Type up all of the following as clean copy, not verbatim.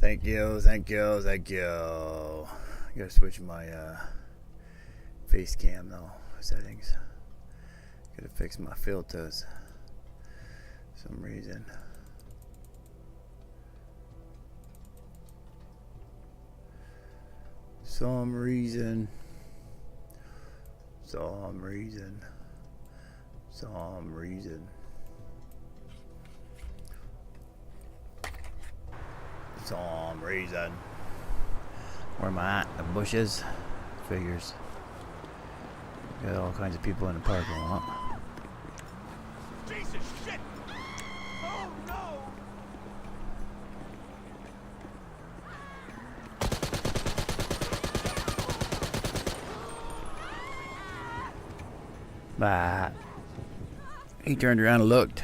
Thank you, thank you, thank you. I gotta switch my face cam though settings. Gotta fix my filters. For some reason. Some reason. Where am I at? The bushes? Figures. Got all kinds of people in the parking lot. Jesus shit! Oh no! Bah. He turned around and looked.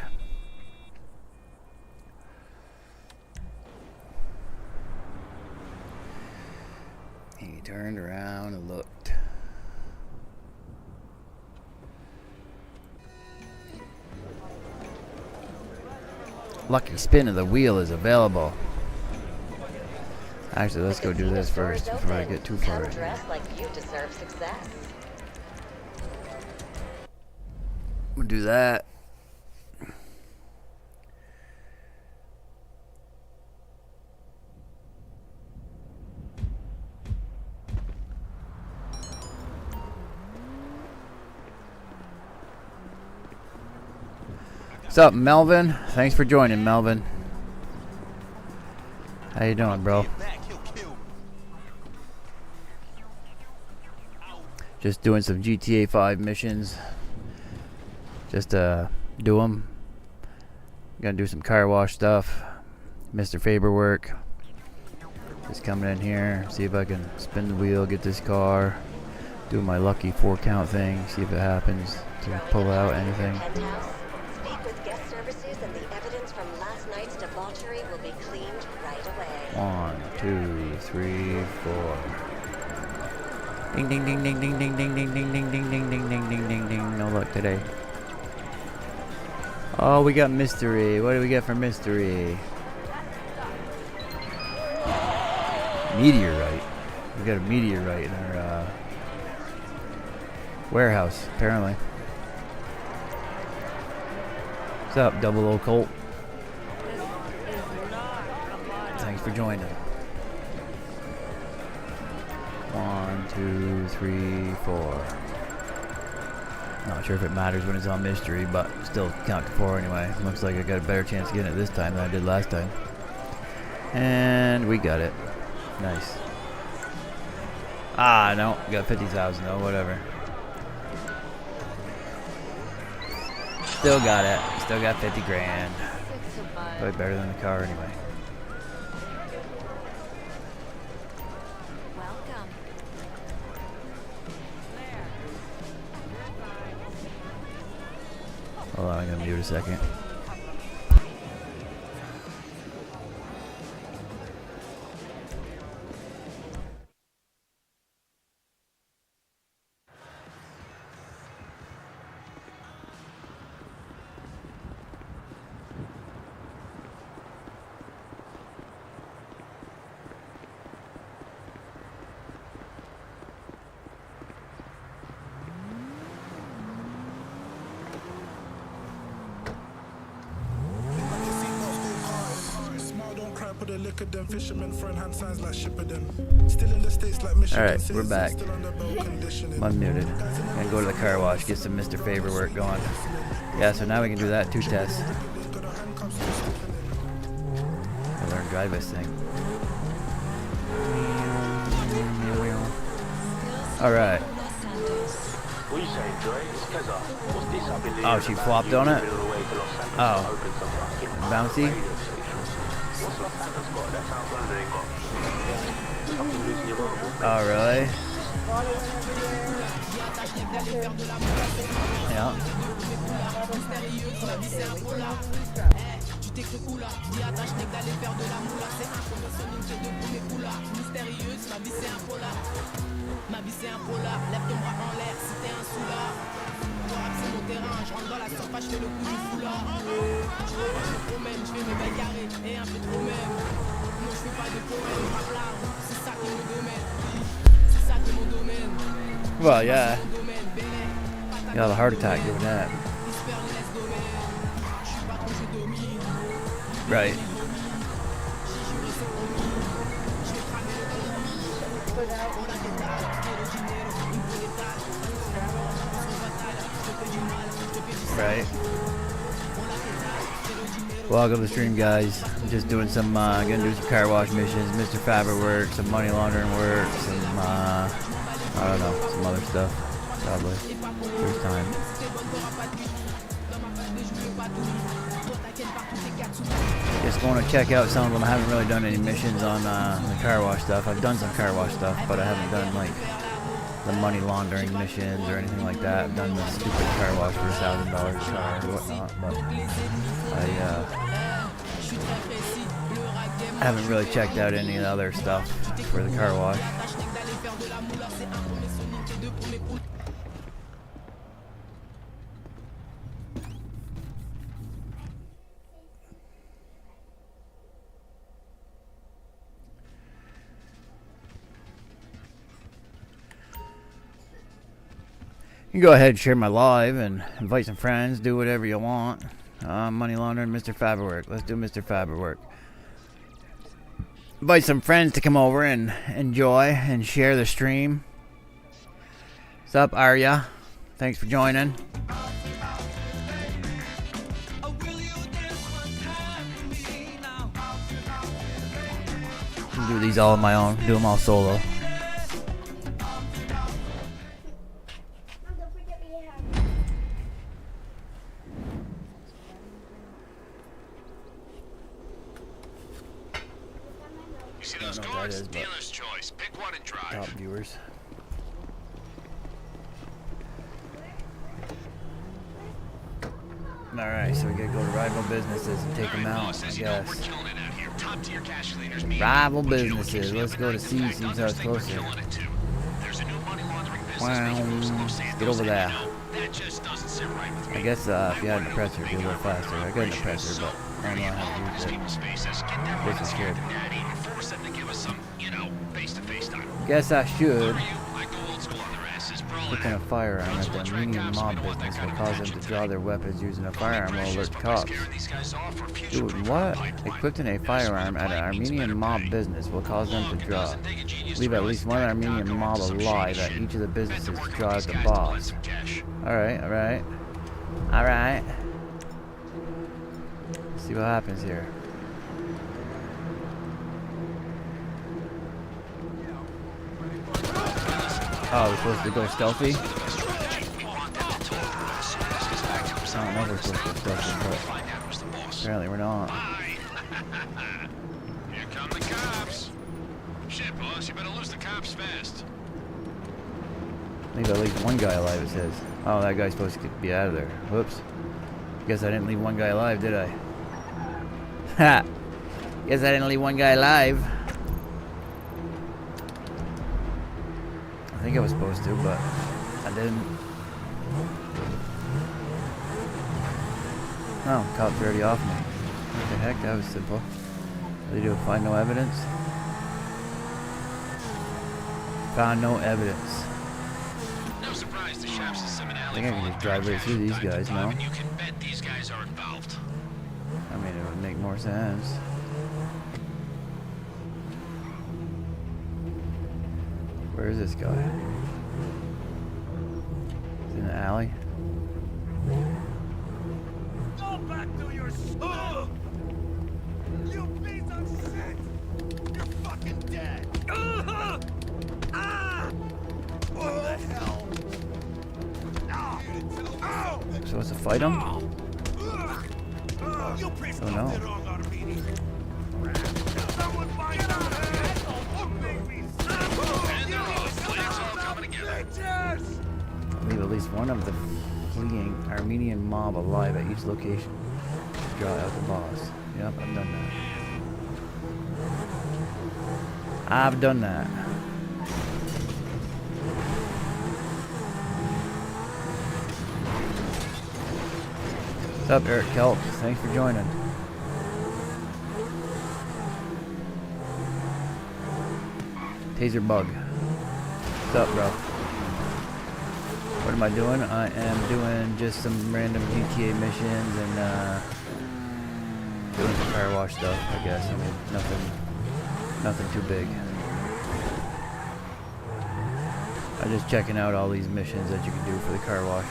He turned around and looked. Lucky spin of the wheel is available. Actually, let's go do this first before I get too far. Come dressed like you deserve success. We'll do that. What's up, Melvin? Thanks for joining, Melvin. How you doing, bro? Just doing some GTA 5 missions. Just do them. Gonna do some car wash stuff. Mr. Faber work. Just coming in here, see if I can spin the wheel, get this car. Do my lucky 4 count thing, see if it happens to pull out anything. Speak with guest services and the evidence from last night's debauchery will be cleaned right away. 1, 2, 3, 4. Ding ding ding ding ding ding ding ding ding ding ding ding ding ding ding ding ding. No luck today. Oh, we got mystery. What do we get for mystery? Meteorite. We got a meteorite in our warehouse, apparently. What's up, Double O Colt? Thanks for joining. 1, 2, 3, 4. Not sure if it matters when it's on mystery, but still count to 4 anyway. Looks like I got a better chance of getting it this time than I did last time. And we got it. Nice. Ah, no. Got 50,000 though, whatever. Still got it. Still got 50 grand. Probably better than the car anyway. Welcome. Hold on, I'm gonna mute a second. Alright, we're back. I'm unmuted. Gonna go to the car wash, get some Mr. Faber work going. Yeah, so now we can do that 2 tests. I'll learn to drive this thing. Alright. Oh, she flopped on it? Oh. Bouncy? Oh, really? Yeah. Ma vie c'est un polar, lève ton bras en l'air si t'es un soulard. Pour c'est mon terrain, je rentre dans la surface, je fais le coup du foulard. Je promène, je fais mes bagarres et un peu trop même. Well, yeah. You have a heart attack doing that. Right. Right. Welcome to the stream, guys. I'm just doing some, gonna do some car wash missions, Mr. Faber work, some money laundering work, some, I don't know, some other stuff. Probably. First time. Just going to check out some of them. I haven't really done any missions on the car wash stuff. I've done some car wash stuff, but I haven't done like the money laundering missions or anything like that. I've done the stupid car wash for $1,000 a car or whatnot, but I haven't really checked out any of the other stuff for the car wash. You can go ahead and share my live and invite some friends, do whatever you want. Money laundering, Mr. Faber work. Let's do Mr. Faber work. Invite some friends to come over and enjoy and share the stream. What's up, Arya? Thanks for joining. Do these all on my own. Do them all solo. Top viewers. Alright, so we gotta go to rival businesses and take them out, I guess. Rival businesses. Let's go to C, seems how it's closer. Wow. Get over there. I guess if you had an oppressor, it'd be a little faster. I got an oppressor, but I don't know how to use it. This is scared. Guess I should. Picking a firearm at the Armenian mob business will cause them to draw their weapons using a firearm will alert cops. Dude, what? Equipping a firearm at an Armenian mob business will cause them to draw. Leave at least one Armenian mob alive at each of the businesses to draw out the boss. Alright, alright. Alright. See what happens here. Oh, we're supposed to go stealthy? I don't know if we're supposed to go stealthy, but apparently we're not. Here come the cops. Shit, boss, you better lose the cops fast. Leave at least one guy alive, it says. Oh, that guy's supposed to be out of there. Whoops. Guess I didn't leave one guy alive, did I? Ha! Guess I didn't leave one guy alive. I think I was supposed to, but I didn't. Oh, cops already off me. What the heck? That was simple. They do find no evidence. Found no evidence. No surprise the shops in Seminole. I think I can just drive right through these guys now. You can bet these guys are involved. I mean, it would make more sense. Where is this guy? He's in the alley. Go back to your you piece of shit! You're fucking dead! What the hell? So it's a fight him? You pissed Oh no. off the wrong Armenian. Someone find out! Leave at least one of the fleeing Armenian mob alive at each location. Draw out the boss. Yep, I've done that. I've done that. What's up, Eric Kelp? Thanks for joining. Taser Bug. What's up, bro? What am I doing? I am doing just some random GTA missions and doing some car wash stuff, I guess. I mean, nothing too big. I'm just checking out all these missions that you can do for the car wash.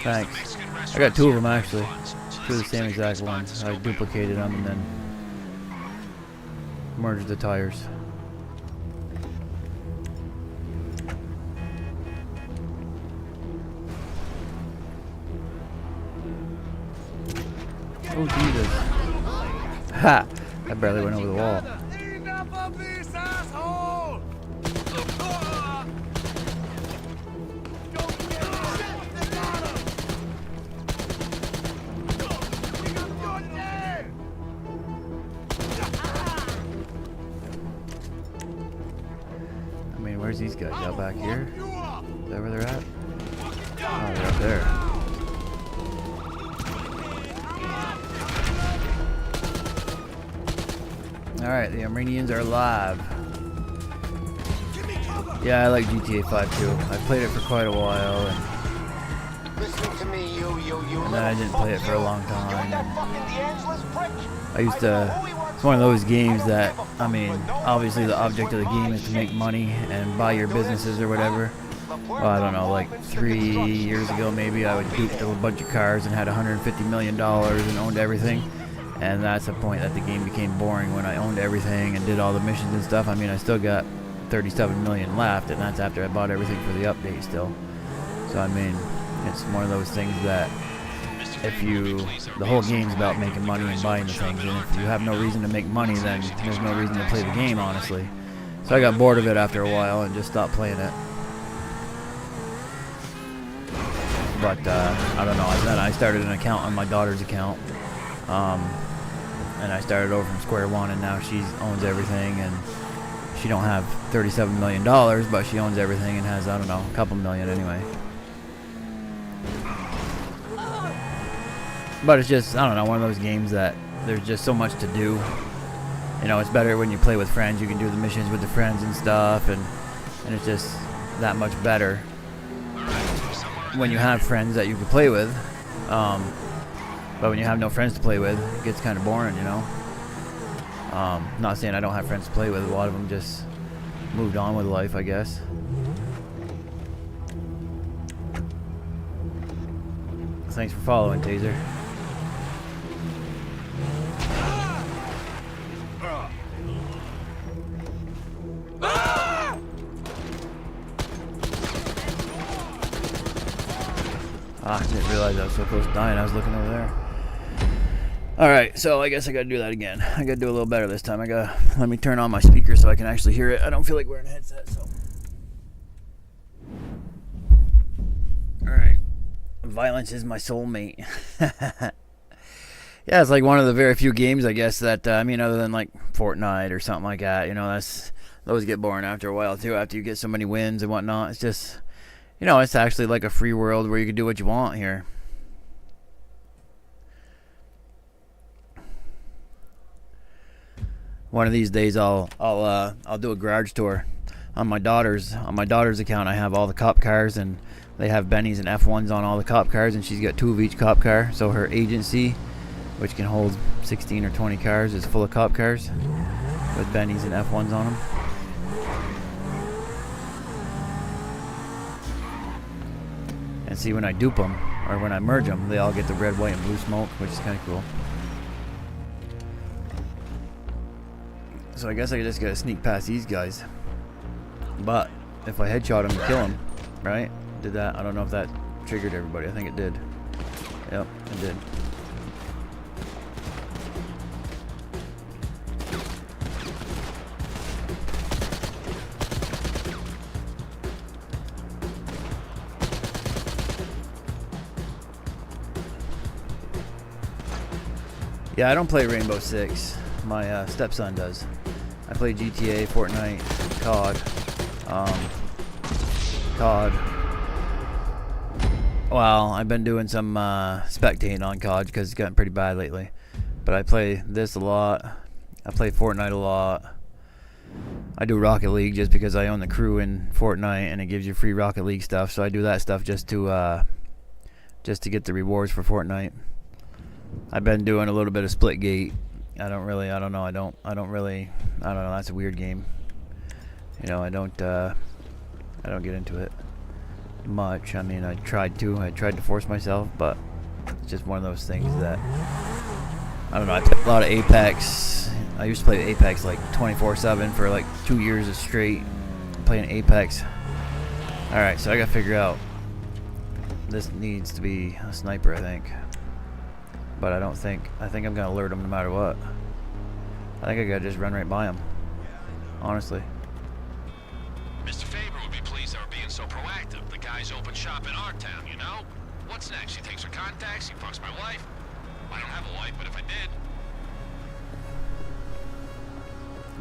Thanks. I got 2 of them actually. 2 of the same exact ones. I duplicated them and then merged the tires. Oh Jesus. Ha! I barely went over the wall. Enough of this, asshole! I mean, where's these guys? Out back here? Is that where they're at? Oh, they're up there. Alright, the Armenians are alive. Yeah, I like GTA 5 too. I played it for quite a while, and then I didn't play it for a long time. I used to... It's one of those games that, I mean, obviously the object of the game is to make money and buy your businesses or whatever. Well, I don't know, like 3 years ago maybe, I would dupe a bunch of cars and had $150 million and owned everything. And that's the point that the game became boring when I owned everything and did all the missions and stuff. I mean, I still got 37 million left, and that's after I bought everything for the update still. So, I mean, it's one of those things that if you... The whole game's about making money and buying the things, and if you have no reason to make money, then there's no reason to play the game, honestly. So I got bored of it after a while and just stopped playing it. But, I don't know. Then I started an account on my daughter's account. And I started over from square one, and now she owns everything, and she don't have $37 million, but she owns everything and has, I don't know, a couple million anyway. But it's just, I don't know, one of those games that there's just so much to do. You know, it's better when you play with friends. You can do the missions with the friends and stuff, and it's just that much better when you have friends that you can play with. But when you have no friends to play with, it gets kind of boring, you know. Not saying I don't have friends to play with. A lot of them just moved on with life, I guess. Thanks for following, Taser. Ah, I didn't realize I was so close to dying. I was looking over there. Alright, so I guess I gotta do that again. I gotta do a little better this time. Let me turn on my speaker so I can actually hear it. I don't feel like wearing a headset, so. Alright. Violence is my soulmate. Yeah, it's like one of the very few games, I guess, that, I mean, other than like Fortnite or something like that, you know, those get boring after a while too, after you get so many wins and whatnot. It's just, you know, it's actually like a free world where you can do what you want here. One of these days, I'll do a garage tour on my daughter's account. I have all the cop cars, and they have Bennies and F1s on all the cop cars, and she's got 2 of each cop car. So her agency, which can hold 16 or 20 cars, is full of cop cars with Bennies and F1s on them. And see, when I dupe them, or when I merge them, they all get the red, white, and blue smoke, which is kind of cool. So I guess I just gotta sneak past these guys. But if I headshot them and kill them, right? Did that? I don't know if that triggered everybody. I think it did. Yep, it did. Yeah, I don't play Rainbow Six. My stepson does. I play GTA, Fortnite, COD. COD. Well, I've been doing some spectating on COD because it's gotten pretty bad lately. But I play this a lot. I play Fortnite a lot. I do Rocket League just because I own the crew in Fortnite and it gives you free Rocket League stuff. So I do that stuff just to get the rewards for Fortnite. I've been doing a little bit of Splitgate. I don't know. That's a weird game. You know, I don't get into it much. I mean, I tried to force myself, but it's just one of those things that, I don't know. I played a lot of Apex. I used to play Apex like 24/7 for like 2 years straight, playing Apex. Alright, so I gotta figure out. This needs to be a sniper, I think. But I think I'm gonna alert him no matter what. I think I gotta just run right by him. Honestly. Mr. Faber would be pleased that we're being so proactive. The guy's open shop in our town, you know? What's next? He takes her contacts, he fucks my wife. I don't have a wife, but if I did...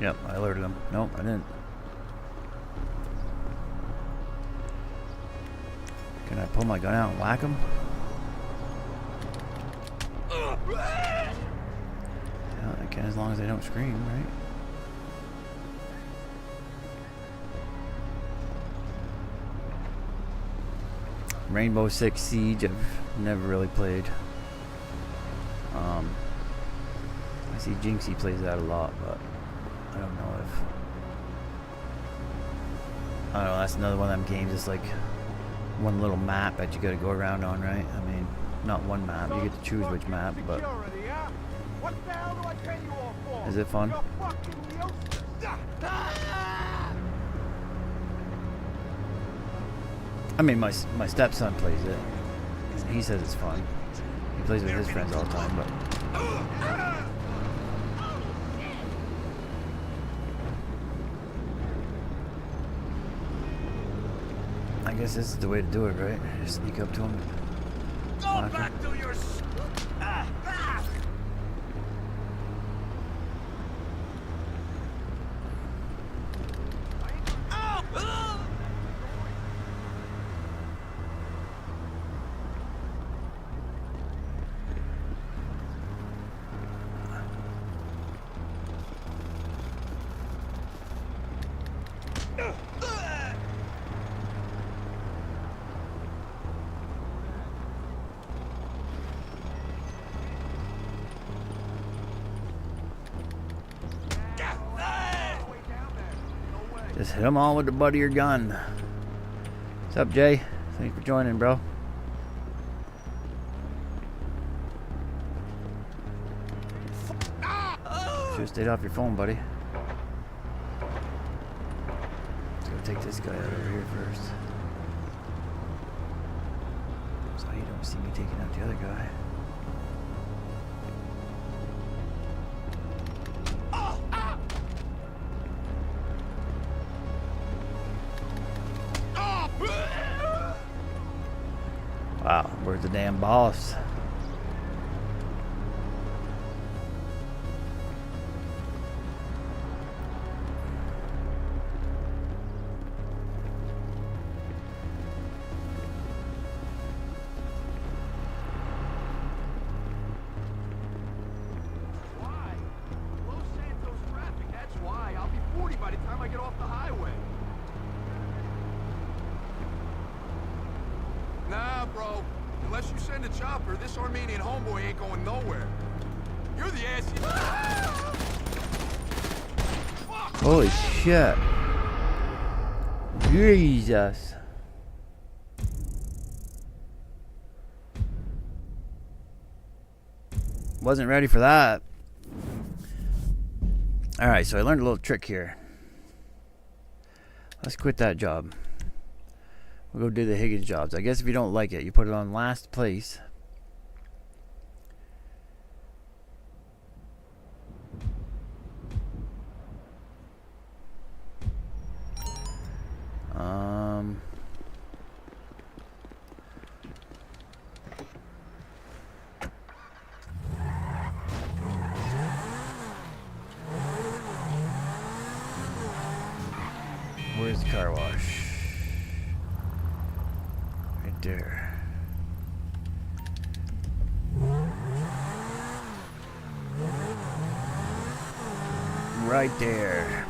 Yep, I alerted him. Nope, I didn't. Can I pull my gun out and whack him? Yeah, I can, as long as they don't scream, right? Rainbow Six Siege, I've never really played. I see Jinxie plays that a lot, but I don't know if... I don't know, that's another one of them games. It's like one little map that you gotta go around on, right? I mean, not one map. You get to choose which map, but... What the hell do I pay you all for? Is it fun? You're fucking useless. I mean, my stepson plays it. He says it's fun. He plays with his friends all the time, but... I guess this is the way to do it, right? Just sneak up to him. Go back to your... Just hit them all with the butt of your gun. What's up, Jay? Thanks for joining, bro. Should have stayed off your phone, buddy. Let's go take this guy out over here first. So you don't see me taking out the other guy. Wow, where's the damn boss? Why? Los Santos traffic, that's why. I'll be 40 by the time I get off the highway. Nah, bro. Unless you send a chopper, this Armenian homeboy ain't going nowhere. You're the ass. Holy shit. Jesus. Wasn't ready for that. Alright, so I learned a little trick here. Let's quit that job. We'll go do the Higgins jobs. I guess if you don't like it, you put it on last place. Where's the car wash? Right there. right there.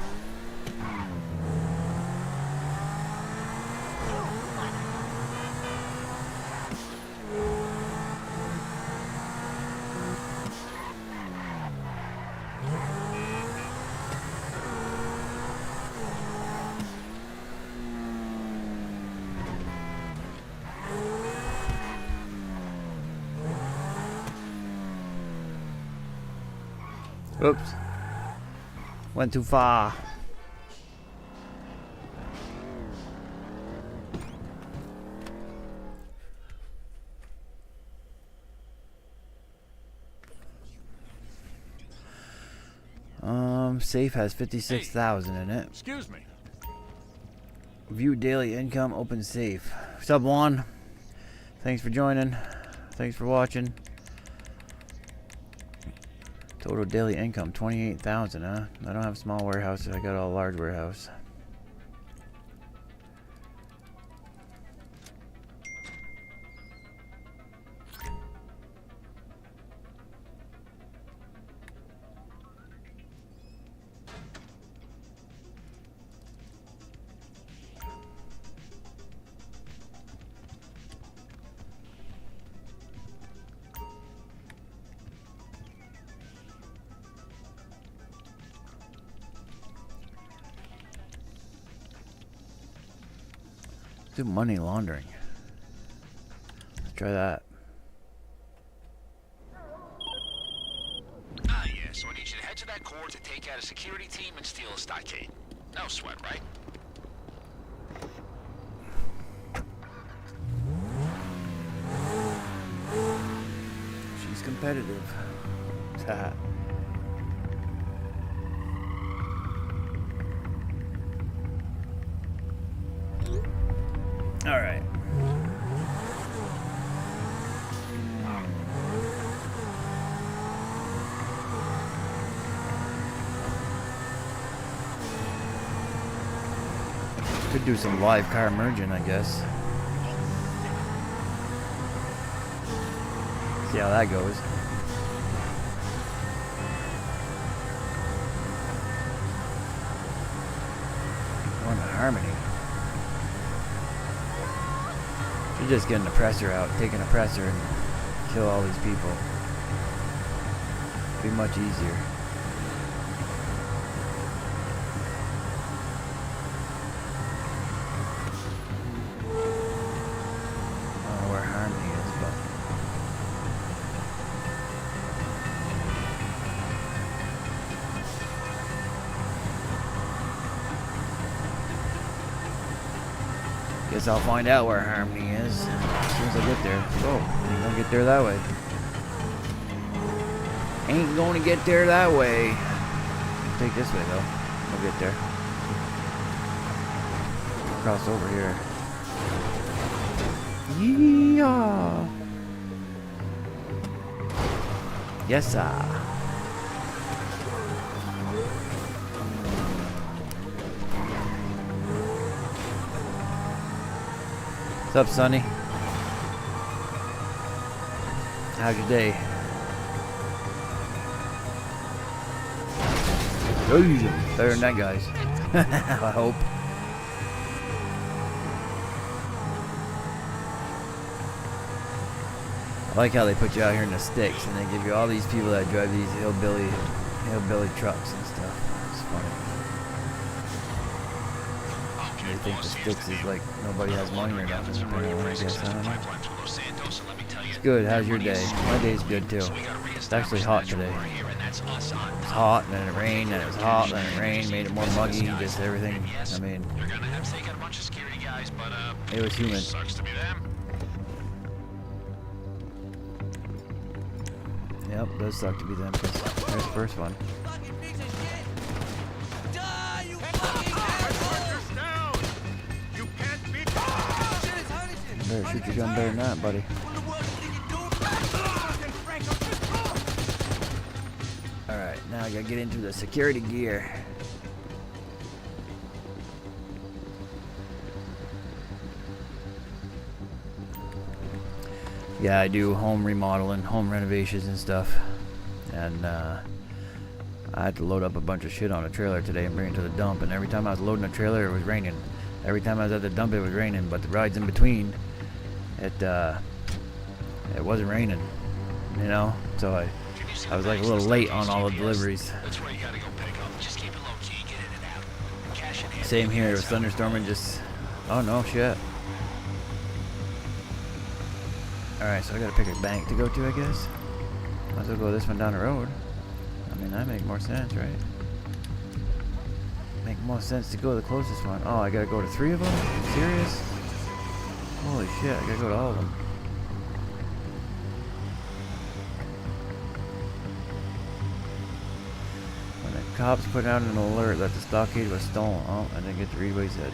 Oops. Went too far. Safe has 56,000 in it. Excuse me. View daily income, open safe. Sub one. Thanks for joining. Thanks for watching. Total daily income 28,000, huh? I don't have small warehouses, I got a large warehouse. Do money laundering. Let's try that. Ah, yeah, so I need you to head to that court to take out a security team and steal a stockade. No sweat, right? She's competitive. Haha. All right. Could do some live car merging, I guess. See how that goes. Going to Harmony. Should just get an oppressor out, take an oppressor and kill all these people. Be much easier. I don't know where Harmony is, but guess I'll find out where Harmony is as soon as I get there. Oh, ain't gonna get there that way. Ain't gonna get there that way. I'll take this way though. We'll get there. Cross over here. Yeah. Yes, sir. What's up, Sonny? How's your day? Ooh, better than that, guys. I hope. I like how they put you out here in the sticks and they give you all these people that drive these hillbilly trucks and stuff. It's funny. They think the sticks is like nobody has money or nothing. I guess, I don't know. It's good. How's your day? My day's good too. It's actually hot today. It's hot, and then it rained, and it was hot, and then it rained, made it more muggy, just everything. I mean, it was humid. Yep, it does suck to be them, because there's the first one. You better shoot your gun better than that, buddy. Alright, now I gotta get into the security gear. Yeah, I do home remodeling, home renovations and stuff. And I had to load up a bunch of shit on a trailer today and bring it to the dump. And every time I was loading a trailer, it was raining. Every time I was at the dump, it was raining. But the rides in between, it wasn't raining. You know, so I was like a little late on all the deliveries. That's where you gotta go pick up. Just keep it low key, get in and out. Cash in hand. Same here. It was thunderstorming. Just oh no shit. All right, so I gotta pick a bank to go to, I guess. Might as well go this one down the road. I mean, that makes more sense, right? Make more sense to go to the closest one. Oh, I gotta go to 3 of them? Serious? Holy shit, I gotta go to all of them. When the cops put out an alert that the stockade was stolen. Oh, I didn't get to read what he said.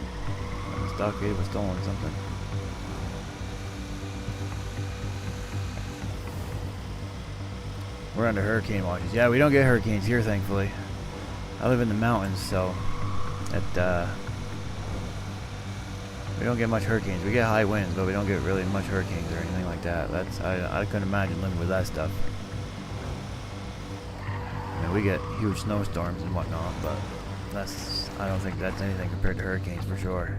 The stockade was stolen or something. We're under hurricane watches. Yeah, we don't get hurricanes here, thankfully. I live in the mountains, so we don't get much hurricanes. We get high winds, but we don't get really much hurricanes or anything like that. I couldn't imagine living with that stuff. I mean, we get huge snowstorms and whatnot, but I don't think that's anything compared to hurricanes for sure.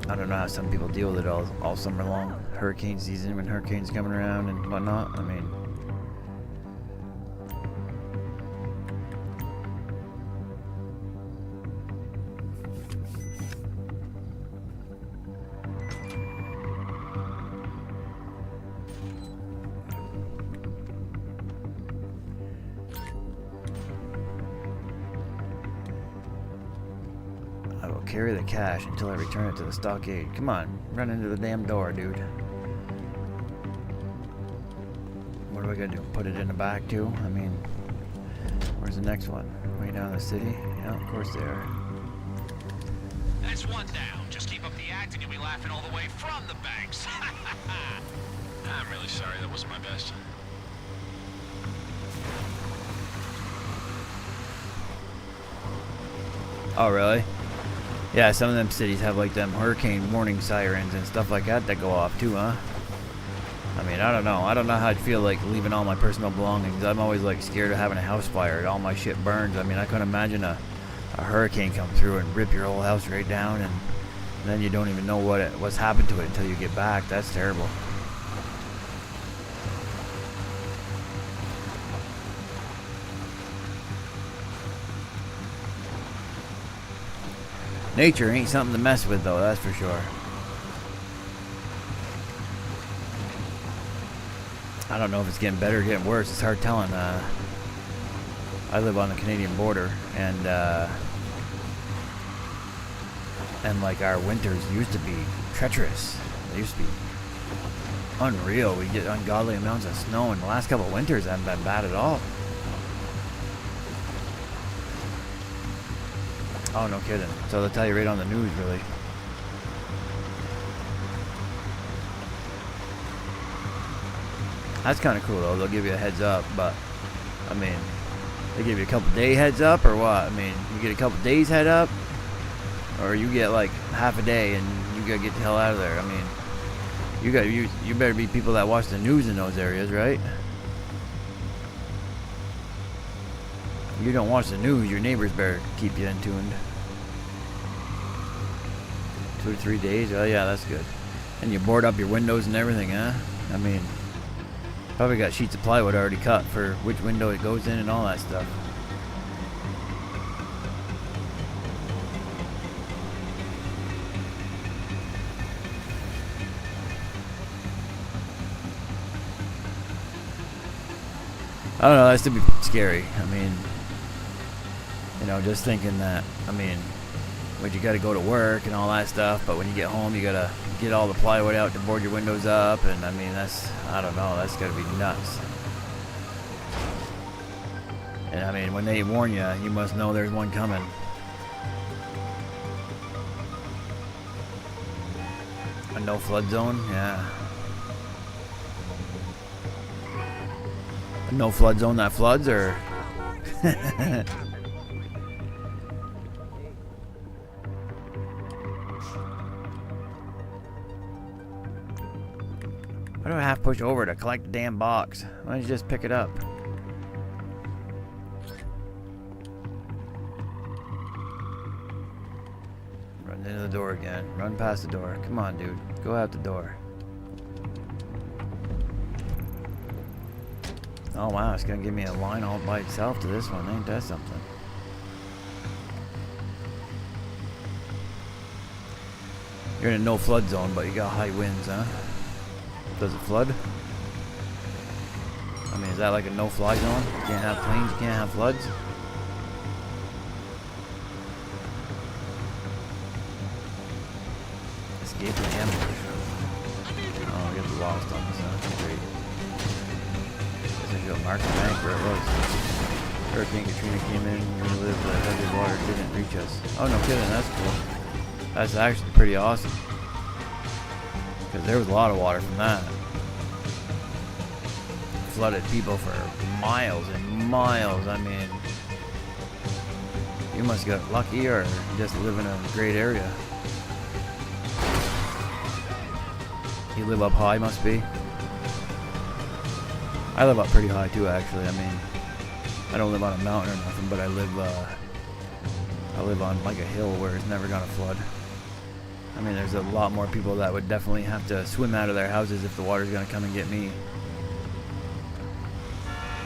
I don't know how some people deal with it all summer long. Hurricane season, when hurricanes coming around and whatnot. I mean, I will carry the cash until I return it to the stockade. Come on, run into the damn door, dude. What do I gotta do? Put it in the back too? I mean, where's the next one? Way down the city? Yeah, of course they are. That's one down. Just keep up the act and you'll be laughing all the way from the banks. I'm really sorry, that wasn't my best. Oh, really? Yeah, some of them cities have like them hurricane warning sirens and stuff like that go off too, huh? I mean, I don't know. I don't know how I'd feel like leaving all my personal belongings. I'm always like scared of having a house fire. All my shit burns. I mean, I couldn't imagine a hurricane come through and rip your whole house right down, and then you don't even know what's happened to it until you get back. That's terrible. Nature ain't something to mess with, though, that's for sure. I don't know if it's getting better or getting worse. It's hard telling. I live on the Canadian border, and like our winters used to be treacherous. They used to be unreal. We get ungodly amounts of snow, and the last couple of winters haven't been bad at all. Oh, no kidding. So they'll tell you right on the news, really. That's kind of cool, though. They'll give you a heads up, but, I mean, they give you a couple day heads up, or what? I mean, you get a couple days head up, or you get, like, half a day, and you gotta get the hell out of there. I mean, you better be people that watch the news in those areas, right? You don't watch the news, your neighbors better keep you in tuned. 2 to 3 days? Oh yeah, that's good. And you board up your windows and everything, huh? I mean, probably got sheets of plywood already cut for which window it goes in and all that stuff. I don't know, that's to be scary. I mean, you know, just thinking that, I mean, but you gotta go to work and all that stuff, but when you get home, you gotta get all the plywood out to board your windows up, and I mean, I don't know, that's gotta be nuts. And I mean, when they warn you, you must know there's one coming. A no flood zone? Yeah. A no flood zone that floods, or? Why do I have to push over to collect the damn box? Why don't you just pick it up? door again. Run past the door. Come on, dude. Go out the door. Oh wow, it's gonna give me a line all by itself to this one. Ain't that something? You're in a no flood zone, but you got high winds, huh? Does it flood? I mean, is that like a no fly zone? You can't have planes, you can't have floods? Escape the ambush. Oh, we got lost on this, huh? Great. Guess I should mark the bank where it was. Hurricane Katrina came in, we lived, the heavy water didn't reach us. Oh, no kidding, that's cool. That's actually pretty awesome. Because there was a lot of water from that. Flooded people for miles and miles. I mean, you must get lucky or just live in a great area. You live up high, must be. I live up pretty high too, actually. I mean, I don't live on a mountain or nothing, but I live on like a hill where it's never gonna flood. I mean, there's a lot more people that would definitely have to swim out of their houses if the water's gonna come and get me.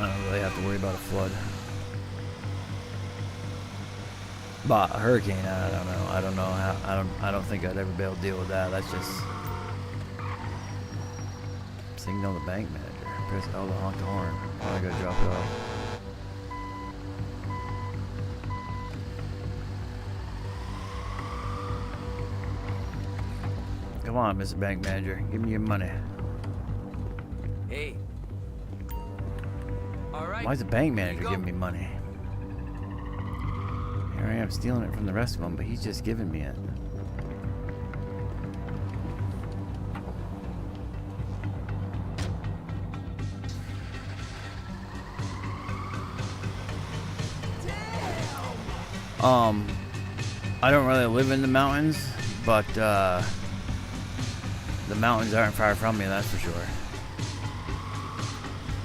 I don't really have to worry about a flood. But a hurricane, I don't know. I don't know how. I don't think I'd ever be able to deal with that. That's just signal the bank manager. Press L to honk the horn. Oh, I gotta drop it off. Come on, Mr. Bank Manager. Give me your money. Hey. All right. Why is the bank manager giving me money? Here I am stealing it from the rest of them, but he's just giving me it. I don't really live in the mountains, but the mountains aren't far from me, that's for sure.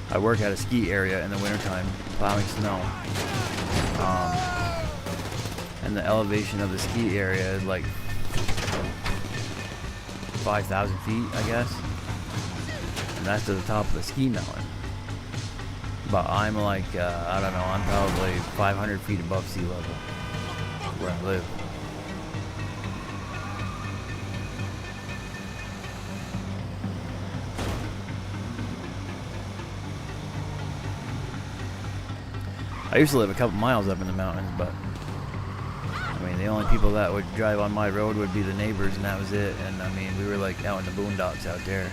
I work at a ski area in the wintertime, plowing snow. And the elevation of the ski area is like 5,000 feet, I guess. And that's to the top of the ski mountain. But I'm like, I don't know, I'm probably 500 feet above sea level where I live. I used to live a couple miles up in the mountains, but I mean, the only people that would drive on my road would be the neighbors, and that was it. And I mean, we were like out in the boondocks out there.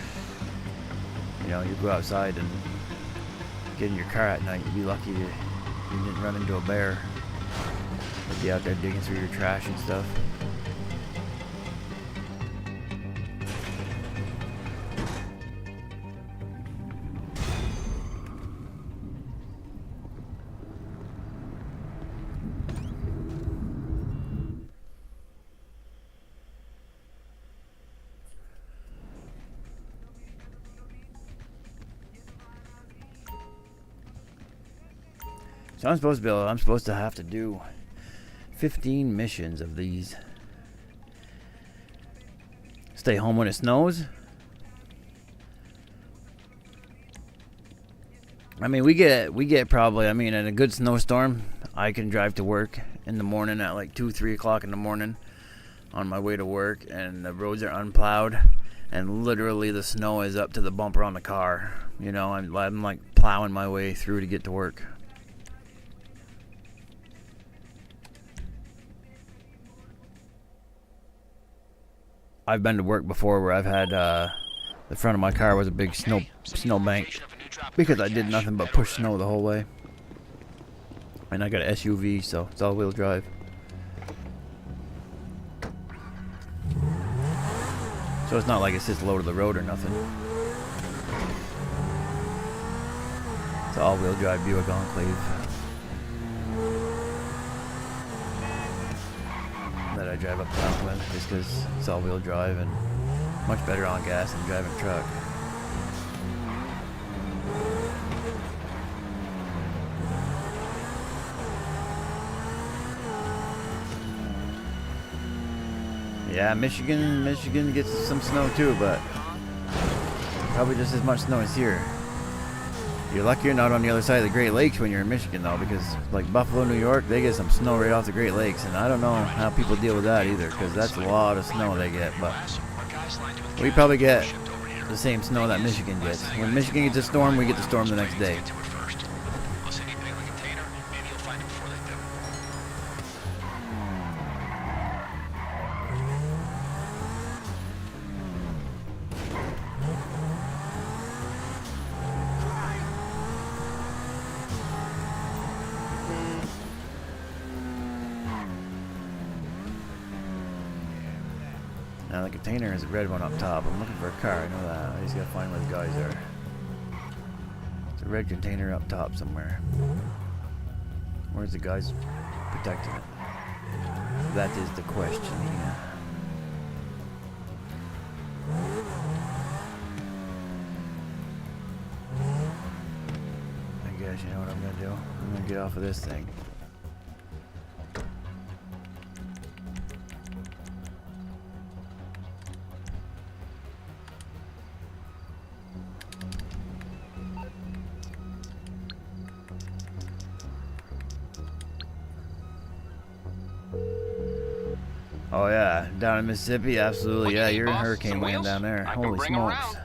You know, you go outside and get in your car at night, you'd be lucky you didn't run into a bear. You'd be out there digging through your trash and stuff. So I'm supposed to have to do 15 missions of these. Stay home when it snows. I mean, we get probably, I mean, in a good snowstorm, I can drive to work in the morning at like 2-3 o'clock in the morning on my way to work, and the roads are unplowed, and literally the snow is up to the bumper on the car. You know, I'm like plowing my way through to get to work. I've been to work before where I've had the front of my car was a big snow bank because I did nothing but push snow the whole way. And I got an SUV, so it's all-wheel drive. So it's not like it's just low to the road or nothing. It's an all-wheel drive Buick Enclave that I drive up the mountain with, just because it's all-wheel drive and much better on gas than driving a truck. Yeah, Michigan gets some snow too, but probably just as much snow as here. You're lucky you're not on the other side of the Great Lakes when you're in Michigan, though, because like Buffalo, New York, they get some snow right off the Great Lakes, and I don't know how people deal with that either, because that's a lot of snow they get. But we probably get the same snow that Michigan gets. When Michigan gets a storm, we get the storm the next day. Now the container is a red one up top. I'm looking for a car, I know that. I just gotta find where the guys are. It's a red container up top somewhere. Where's the guys protecting it? That is the question, yeah. I guess you know what I'm gonna do? I'm gonna get off of this thing. Oh yeah, down in Mississippi, absolutely. Yeah, you're in hurricane land down there. Holy smokes.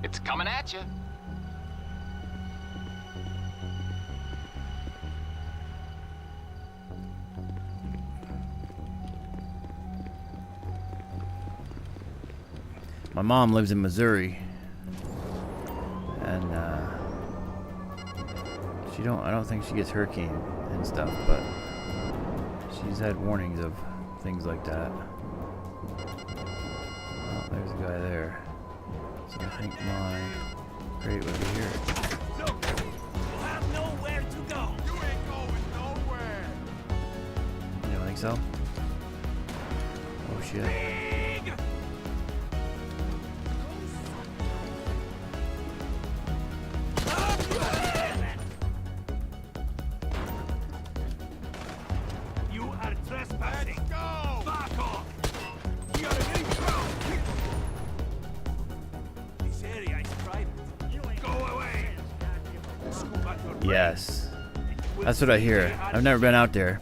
It's coming at you. My mom lives in Missouri, and I don't think she gets hurricane and stuff, but she's had warnings of things like that. Oh, there's a guy there. So I think my crate would be here. Look, we'll have nowhere to go. You ain't going nowhere. You don't think so? Oh shit. Big. You are trespassing. Let's go. Back off. You got an intro. This area is private. You ain't go away. Scoop out your brain. Yes. That's what I hear. I've never been out there.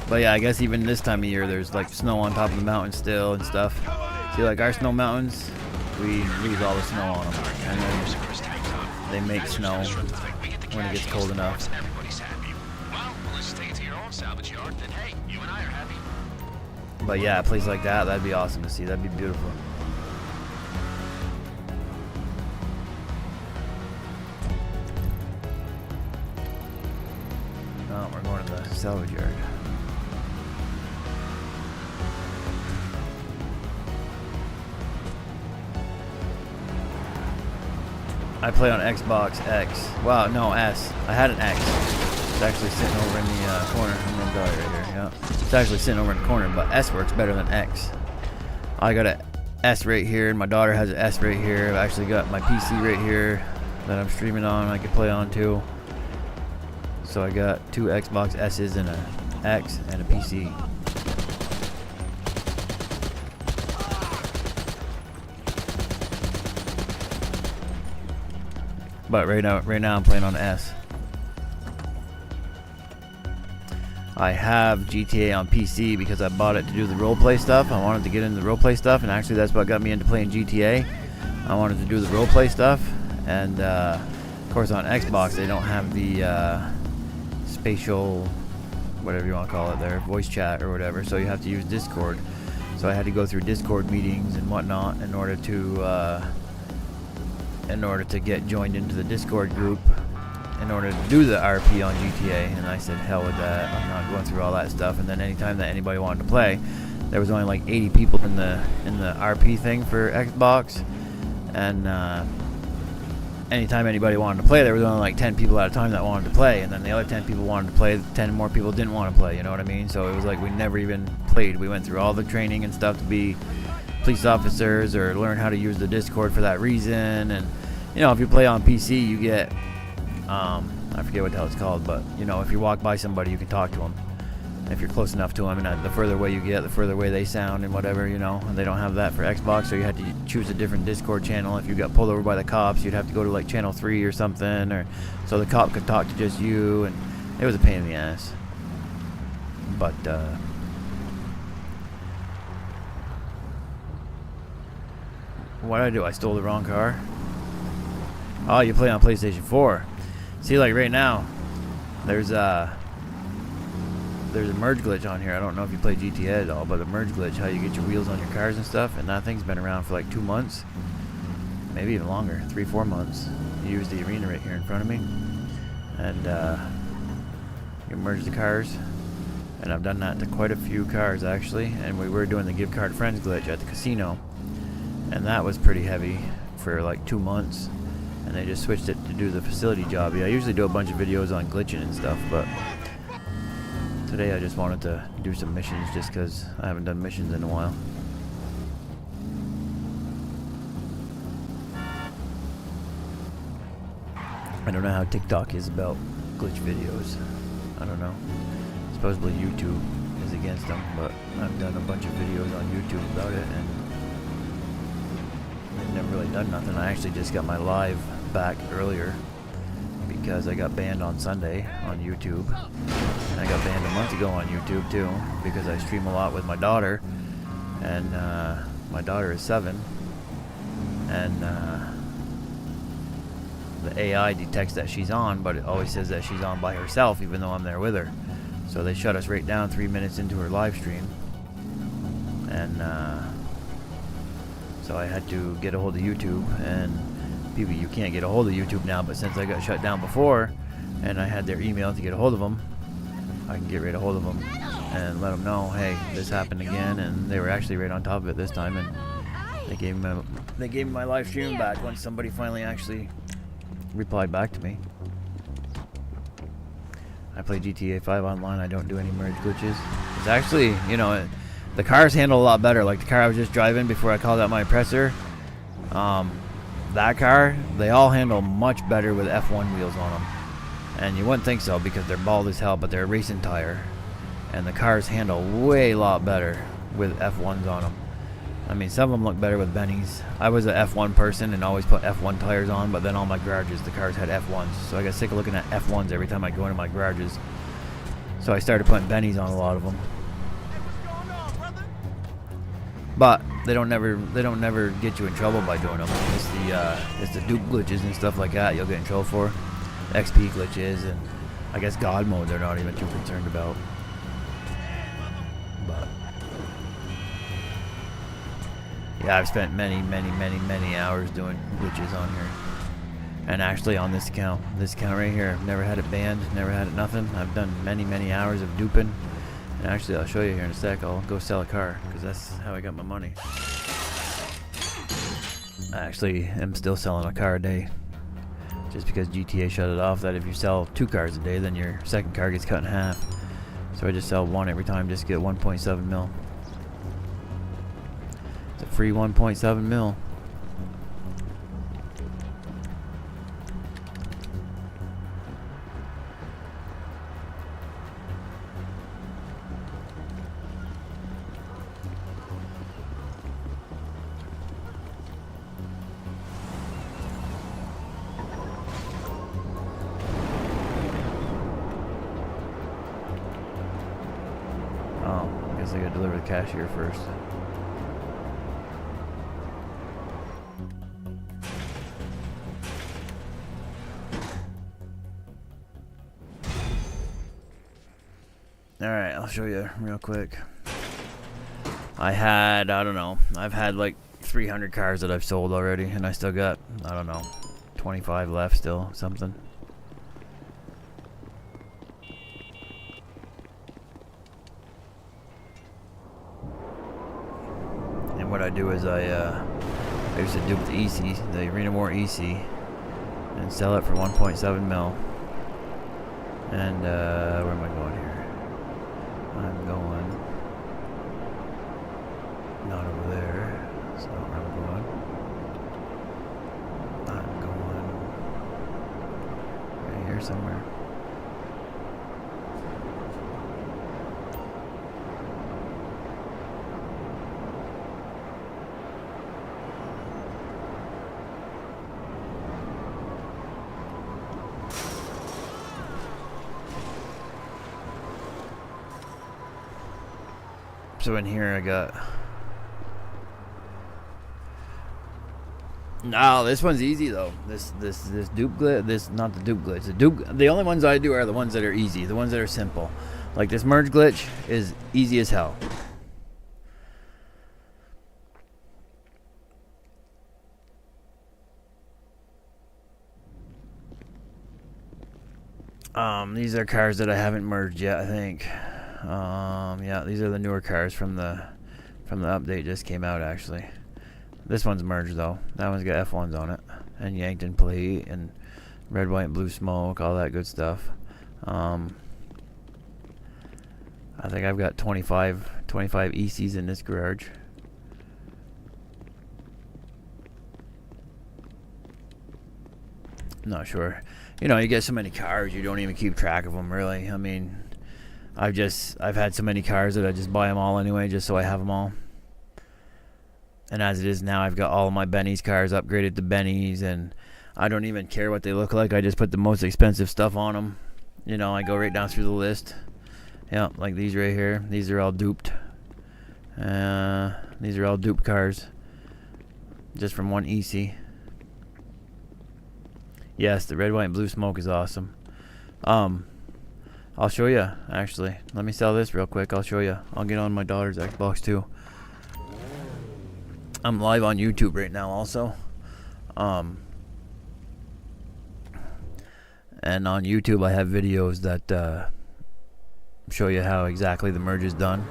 But yeah, I guess even this time of year there's like snow on top of the mountain still and stuff. See, like our snow mountains, we leave all the snow on them. And then they make snow when it gets cold enough. Everybody's happy. Well, let's take it to your own salvage yard, then hey, you and I are happy. But yeah, a place like that, that'd be awesome to see. That'd be beautiful. Oh, we're going to the salvage yard. I play on Xbox X. Wow, no, S. I had an X. It's actually sitting over in the corner. I'm gonna die right here. Yeah, it's actually sitting over in the corner, but S works better than X. I got a S right here, and my daughter has an S right here. I've actually got my PC right here that I'm streaming on. I can play on too. So I got two Xbox S's and a X and a PC. But right now I'm playing on S. I have GTA on PC because I bought it to do the roleplay stuff. I wanted to get into the roleplay stuff, and actually that's what got me into playing GTA. I wanted to do the roleplay stuff, and of course on Xbox they don't have the spatial, whatever you want to call it there, voice chat or whatever, so you have to use Discord. So I had to go through Discord meetings and whatnot in order to get joined into the Discord group in order to do the RP on GTA, and I said hell with that. I'm not going through all that stuff. And then anytime that anybody wanted to play, there was only like 80 people in the RP thing for Xbox, and anytime anybody wanted to play, there was only like 10 people at a time that wanted to play, and then the other 10 people wanted to play, 10 more people didn't want to play, you know what I mean? So it was like we never even played. We went through all the training and stuff to be police officers or learn how to use the Discord for that reason. And you know, if you play on PC, you get I forget what the hell it's called, but you know, if you walk by somebody, you can talk to them. if you're close enough to them, and the further away you get, the further away they sound and whatever, you know. And they don't have that for Xbox, so you had to choose a different Discord channel. If you got pulled over by the cops, you'd have to go to like channel 3 or something, or so the cop could talk to just you, and it was a pain in the ass. But what did I do? I stole the wrong car. Oh, you play on PlayStation 4. See, like right now, there's a merge glitch on here. I don't know if you play GTA at all, but a merge glitch, how you get your wheels on your cars and stuff, and that thing's been around for like 2 months, maybe even longer, 3-4 months. You use the arena right here in front of me, and you merge the cars, and I've done that to quite a few cars actually. And we were doing the give card friends glitch at the casino, and that was pretty heavy for like 2 months, and they just switched it to do the facility job. Yeah, I usually do a bunch of videos on glitching and stuff, but today I just wanted to do some missions just because I haven't done missions in a while. I don't know how TikTok is about glitch videos. I don't know. Supposedly YouTube is against them, but I've done a bunch of videos on YouTube about it, and I've never really done nothing. I actually just got my live back earlier because I got banned on Sunday on YouTube. And I got banned a month ago on YouTube too because I stream a lot with my daughter, and my daughter is 7, and the AI detects that she's on, but it always says that she's on by herself even though I'm there with her. So they shut us right down 3 minutes into her live stream, and so I had to get a hold of YouTube. And people, you can't get a hold of YouTube now, but since I got shut down before and I had their email to get a hold of them, I can get right a hold of them and let them know, hey, this happened again. And they were actually right on top of it this time, and they gave me my live stream back once somebody finally actually replied back to me. I play GTA 5 online. I don't do any merge glitches. It's actually, you know, the cars handle a lot better. Like the car I was just driving before I called out my oppressor, that car, they all handle much better with F1 wheels on them. And you wouldn't think so because they're bald as hell, but they're a racing tire. And the cars handle way a lot better with F1s on them. I mean, some of them look better with Bennies. I was an F1 person and always put F1 tires on, but then all my garages, the cars had F1s. So I got sick of looking at F1s every time I go into my garages. So I started putting Bennies on a lot of them. But they don't never get you in trouble by doing them. It's the dupe glitches and stuff like that you'll get in trouble for. XP glitches, and I guess God mode they're not even too concerned about. But yeah, I've spent many hours doing glitches on here. And actually on this account right here, I've never had it banned, never had it nothing. I've done many hours of duping. And actually, I'll show you here in a sec. I'll go sell a car, because that's how I got my money. I actually am still selling a car a day. Just because GTA shut it off, that if you sell 2 cars a day, then your second car gets cut in half. So I just sell 1 every time, just to get 1.7 mil. It's a free 1.7 mil. I gotta deliver the cashier first. Alright, I'll show you real quick. I don't know, I've had like 300 cars that I've sold already, and I still got, I don't know, 25 left still, something. What I do is I used to dupe the EC, the Arena War EC, and sell it for 1.7 mil. And where am I going here? I'm going not over there. That's not where I'm going. I'm going right here somewhere. So in here I got... No, this one's easy though. This dupe glitch, this not the dupe glitch. The only ones I do are the ones that are easy, the ones that are simple. Like this merge glitch is easy as hell. These are cars that I haven't merged yet, I think. Yeah, these are the newer cars from the update just came out actually. This one's merged though. That one's got F1s on it, and Yankton plate, and red, white, and blue smoke, all that good stuff. I think I've got 25 ECs in this garage. Not sure. You know, you get so many cars, you don't even keep track of them, really. I mean, I've had so many cars that I just buy them all anyway, just so I have them all. And as it is now, I've got all of my Benny's cars upgraded to Benny's, and I don't even care what they look like. I just put the most expensive stuff on them. You know, I go right down through the list. Yeah, like these right here. These are all duped. These are all duped cars. Just from one EC. Yes, the red, white, and blue smoke is awesome. I'll show you, actually. Let me sell this real quick. I'll show you. I'll get on my daughter's Xbox too. I'm live on YouTube right now also. And on YouTube I have videos that show you how exactly the merge is done.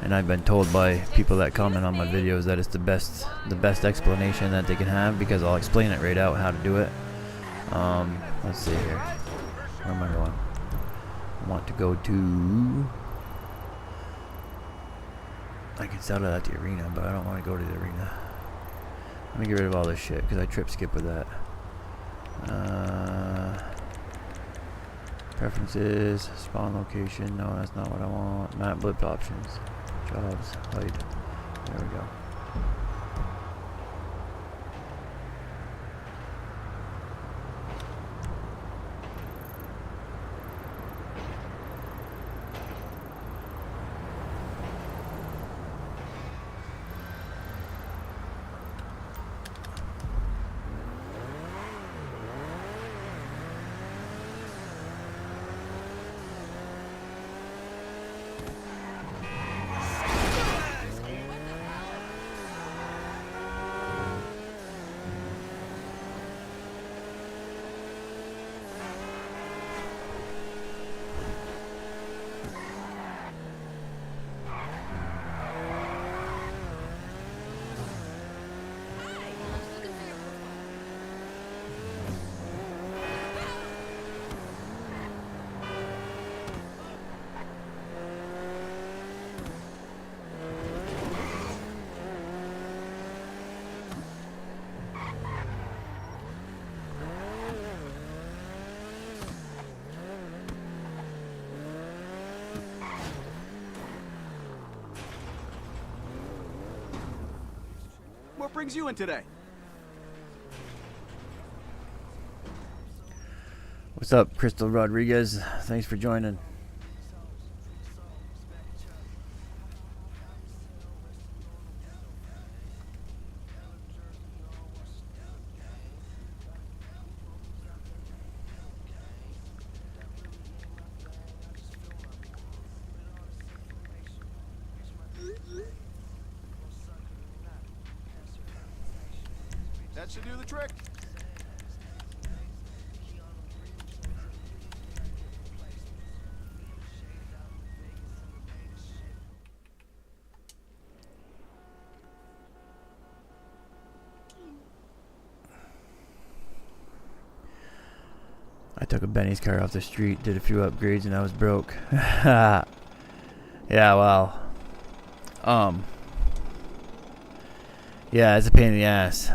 And I've been told by people that comment on my videos that it's the best explanation that they can have, because I'll explain it right out how to do it. Let's see here. Where am I going? I want to go to... I can sell it at the arena, but I don't want to go to the arena. Let me get rid of all this shit, because I trip skip with that. Preferences, spawn location. No, that's not what I want. Map blip options. Jobs, hide. There we go. What brings you in today? What's up, Crystal Rodriguez? Thanks for joining. That should do the trick. I took a Benny's car off the street, did a few upgrades, and I was broke. Yeah, well, yeah, it's a pain in the ass.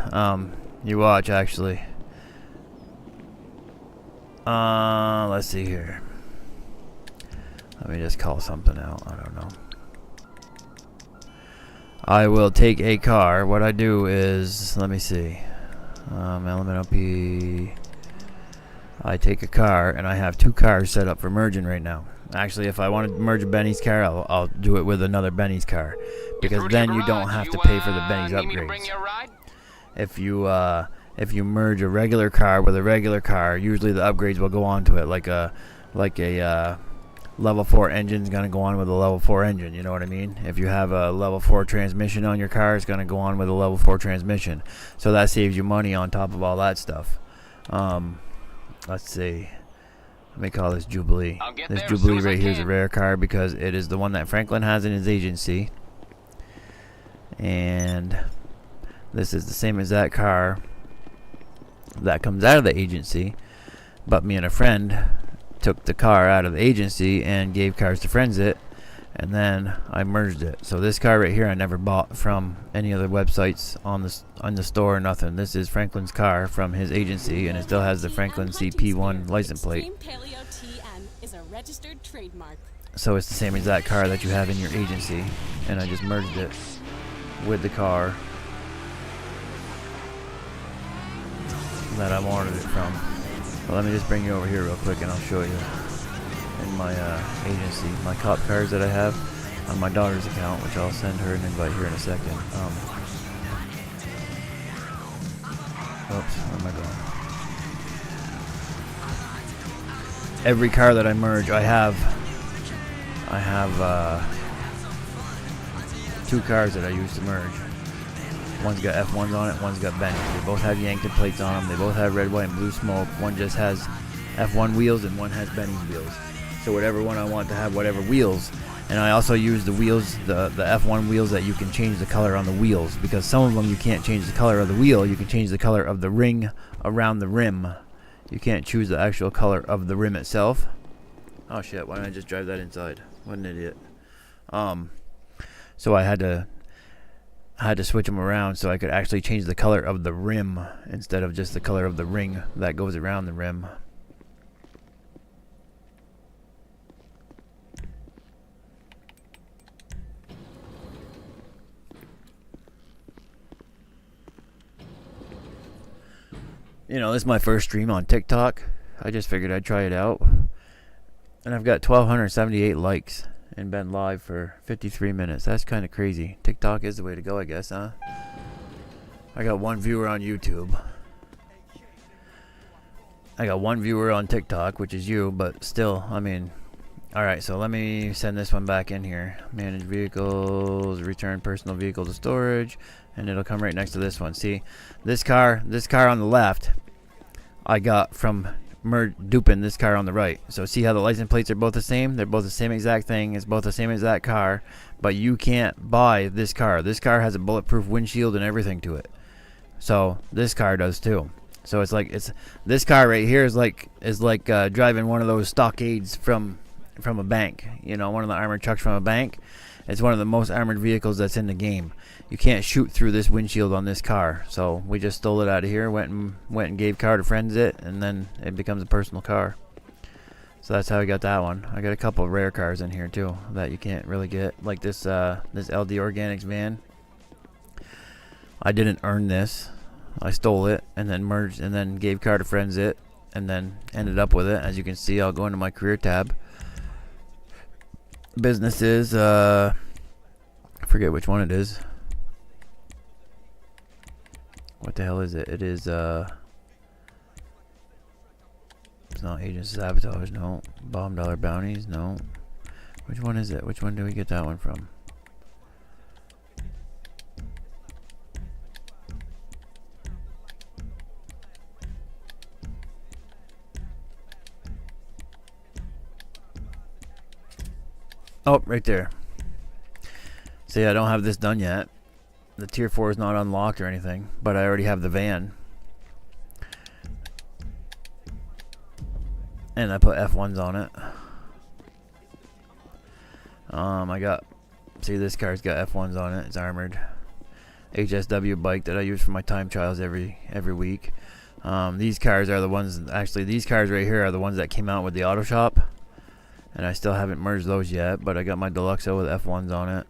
You watch, actually. Let's see here. Let me just call something out. I don't know. I will take a car. What I do is, let me see. Element LP. I take a car, and I have two cars set up for merging right now. Actually, if I want to merge a Benny's car, I'll do it with another Benny's car, because then you don't have to pay for the Benny's upgrades. If you merge a regular car with a regular car, usually the upgrades will go on to it, like a level 4 engine's gonna go on with a level 4 engine. You know what I mean? If you have a level 4 transmission on your car, it's gonna go on with a level 4 transmission. So that saves you money on top of all that stuff. Let's see. Let me call this Jubilee. This Jubilee right here is a rare car because it is the one that Franklin has in his agency. And this is the same as that car that comes out of the agency. But me and a friend took the car out of the agency and gave cars to friends it. And then I merged it. So this car right here I never bought from any other websites on the store or nothing. This is Franklin's car from his agency, and it still has the Franklin CP1 license plate. So it's the same as that car that you have in your agency, and I just merged it with the car that I wanted it from. Well, let me just bring you over here real quick and I'll show you in my agency, my cop cars that I have on my daughter's account, which I'll send her an invite here in a second. Oops, where am I going? Every car that I merge, I have 2 cars that I use to merge. One's got F1s on it, one's got Benny's. They both have Yankton plates on them. They both have red, white, and blue smoke. One just has F1 wheels and one has Benny's wheels. So whatever one I want to have, whatever wheels. And I also use the wheels, the F1 wheels that you can change the color on the wheels, because some of them you can't change the color of the wheel. You can change the color of the ring around the rim. You can't choose the actual color of the rim itself. Oh shit, why didn't I just drive that inside? What an idiot. So I had to switch them around so I could actually change the color of the rim instead of just the color of the ring that goes around the rim. You know, this is my first stream on TikTok. I just figured I'd try it out. And I've got 1,278 likes and been live for 53 minutes. That's kind of crazy. TikTok is the way to go, I guess, huh? I got 1 viewer on YouTube. I got 1 viewer on TikTok, which is you, but still, I mean... Alright, so let me send this one back in here. Manage vehicles, return personal vehicle to storage, and it'll come right next to this one. See, this car on the left, I got from duping this car on the right. So see how the license plates are both the same? They're both the same exact thing. It's both the same exact car, but you can't buy this car. This car has a bulletproof windshield and everything to it. So this car does too. So it's like this car right here is like driving one of those stockades from a bank. You know, one of the armored trucks from a bank. It's one of the most armored vehicles that's in the game. You can't shoot through this windshield on this car. So we just stole it out of here, went and gave car to friends it, and then it becomes a personal car. So that's how I got that one. I got a couple of rare cars in here too that you can't really get, like this LD Organics van. I didn't earn this. I stole it and then merged and then gave car to friends it, and then ended up with it. As you can see, I'll go into my career tab. Businesses, I forget which one it is. What the hell is it? It is, it's not Agent Sabotage, no. Bomb Dollar Bounties, no. Which one is it? Which one do we get that one from? Oh, right there. See, I don't have this done yet. The tier 4 is not unlocked or anything, but I already have the van. And I put F1s on it. See, this car's got F1s on it. It's armored. HSW bike that I use for my time trials every week. These cars are the ones, actually these cars right here are the ones that came out with the auto shop. And I still haven't merged those yet, but I got my Deluxo with F1s on it.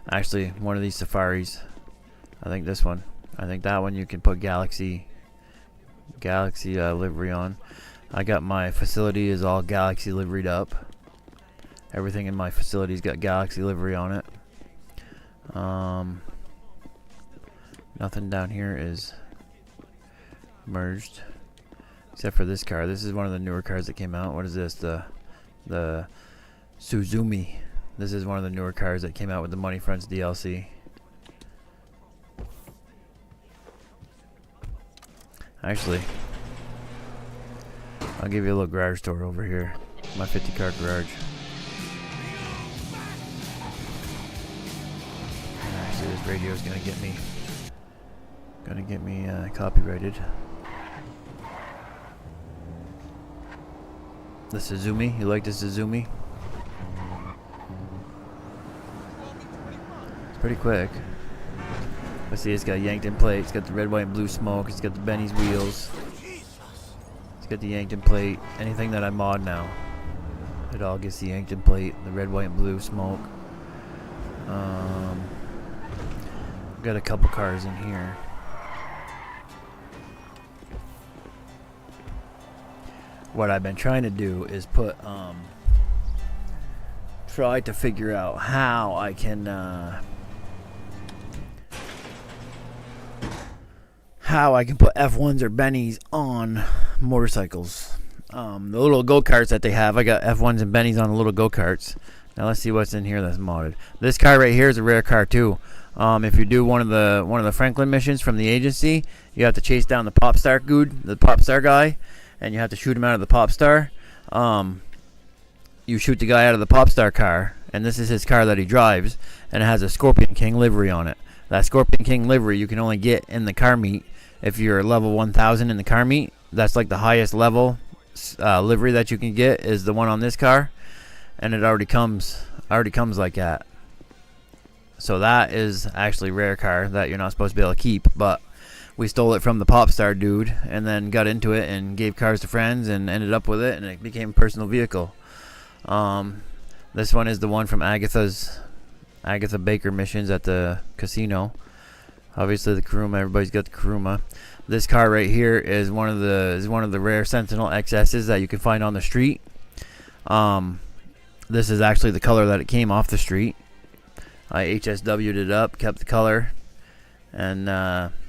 Actually, one of these Safaris. I think this one. I think that one you can put Galaxy livery on. I got my facility is all Galaxy liveried up. Everything in my facility's got Galaxy livery on it. Nothing down here is merged except for this car. This is one of the newer cars that came out. What is this? The Suzumi. This is one of the newer cars that came out with the Money Fronts DLC. Actually, I'll give you a little garage tour over here. My 50 car garage. Actually, this radio is gonna get me copyrighted. The Suzumi, you like the Suzumi? It's pretty quick. Let's see, it's got yanked in plate. It's got the red, white, and blue smoke. It's got the Benny's wheels. It's got the yanked in plate. Anything that I mod now, it all gets the yanked in plate. The red, white, and blue smoke. Got a couple cars in here. What I've been trying to do is try to figure out how I can put F1s or Bennies on motorcycles. The little go-karts that they have, I got F1s and Bennies on the little go-karts. Now let's see what's in here that's modded. This car right here is a rare car too. If you do one of the Franklin missions from the agency, you have to chase down the pop star dude, the pop star guy, and you have to shoot him out of the pop star. You shoot the guy out of the pop star car, and this is his car that he drives, and it has a Scorpion King livery on it. That Scorpion King livery you can only get in the car meet if you're level 1000 in the car meet. That's like the highest level livery that you can get is the one on this car, and it already comes like that. So that is actually a rare car that you're not supposed to be able to keep, but we stole it from the pop star dude and then got into it and gave cars to friends and ended up with it, and it became a personal vehicle. This one is the one from Agatha Baker missions at the casino. Obviously the Kuruma, everybody's got the Kuruma. This car right here is one of the rare Sentinel XS's that you can find on the street. This is actually the color that it came off the street. I HSW'd it up, kept the color, and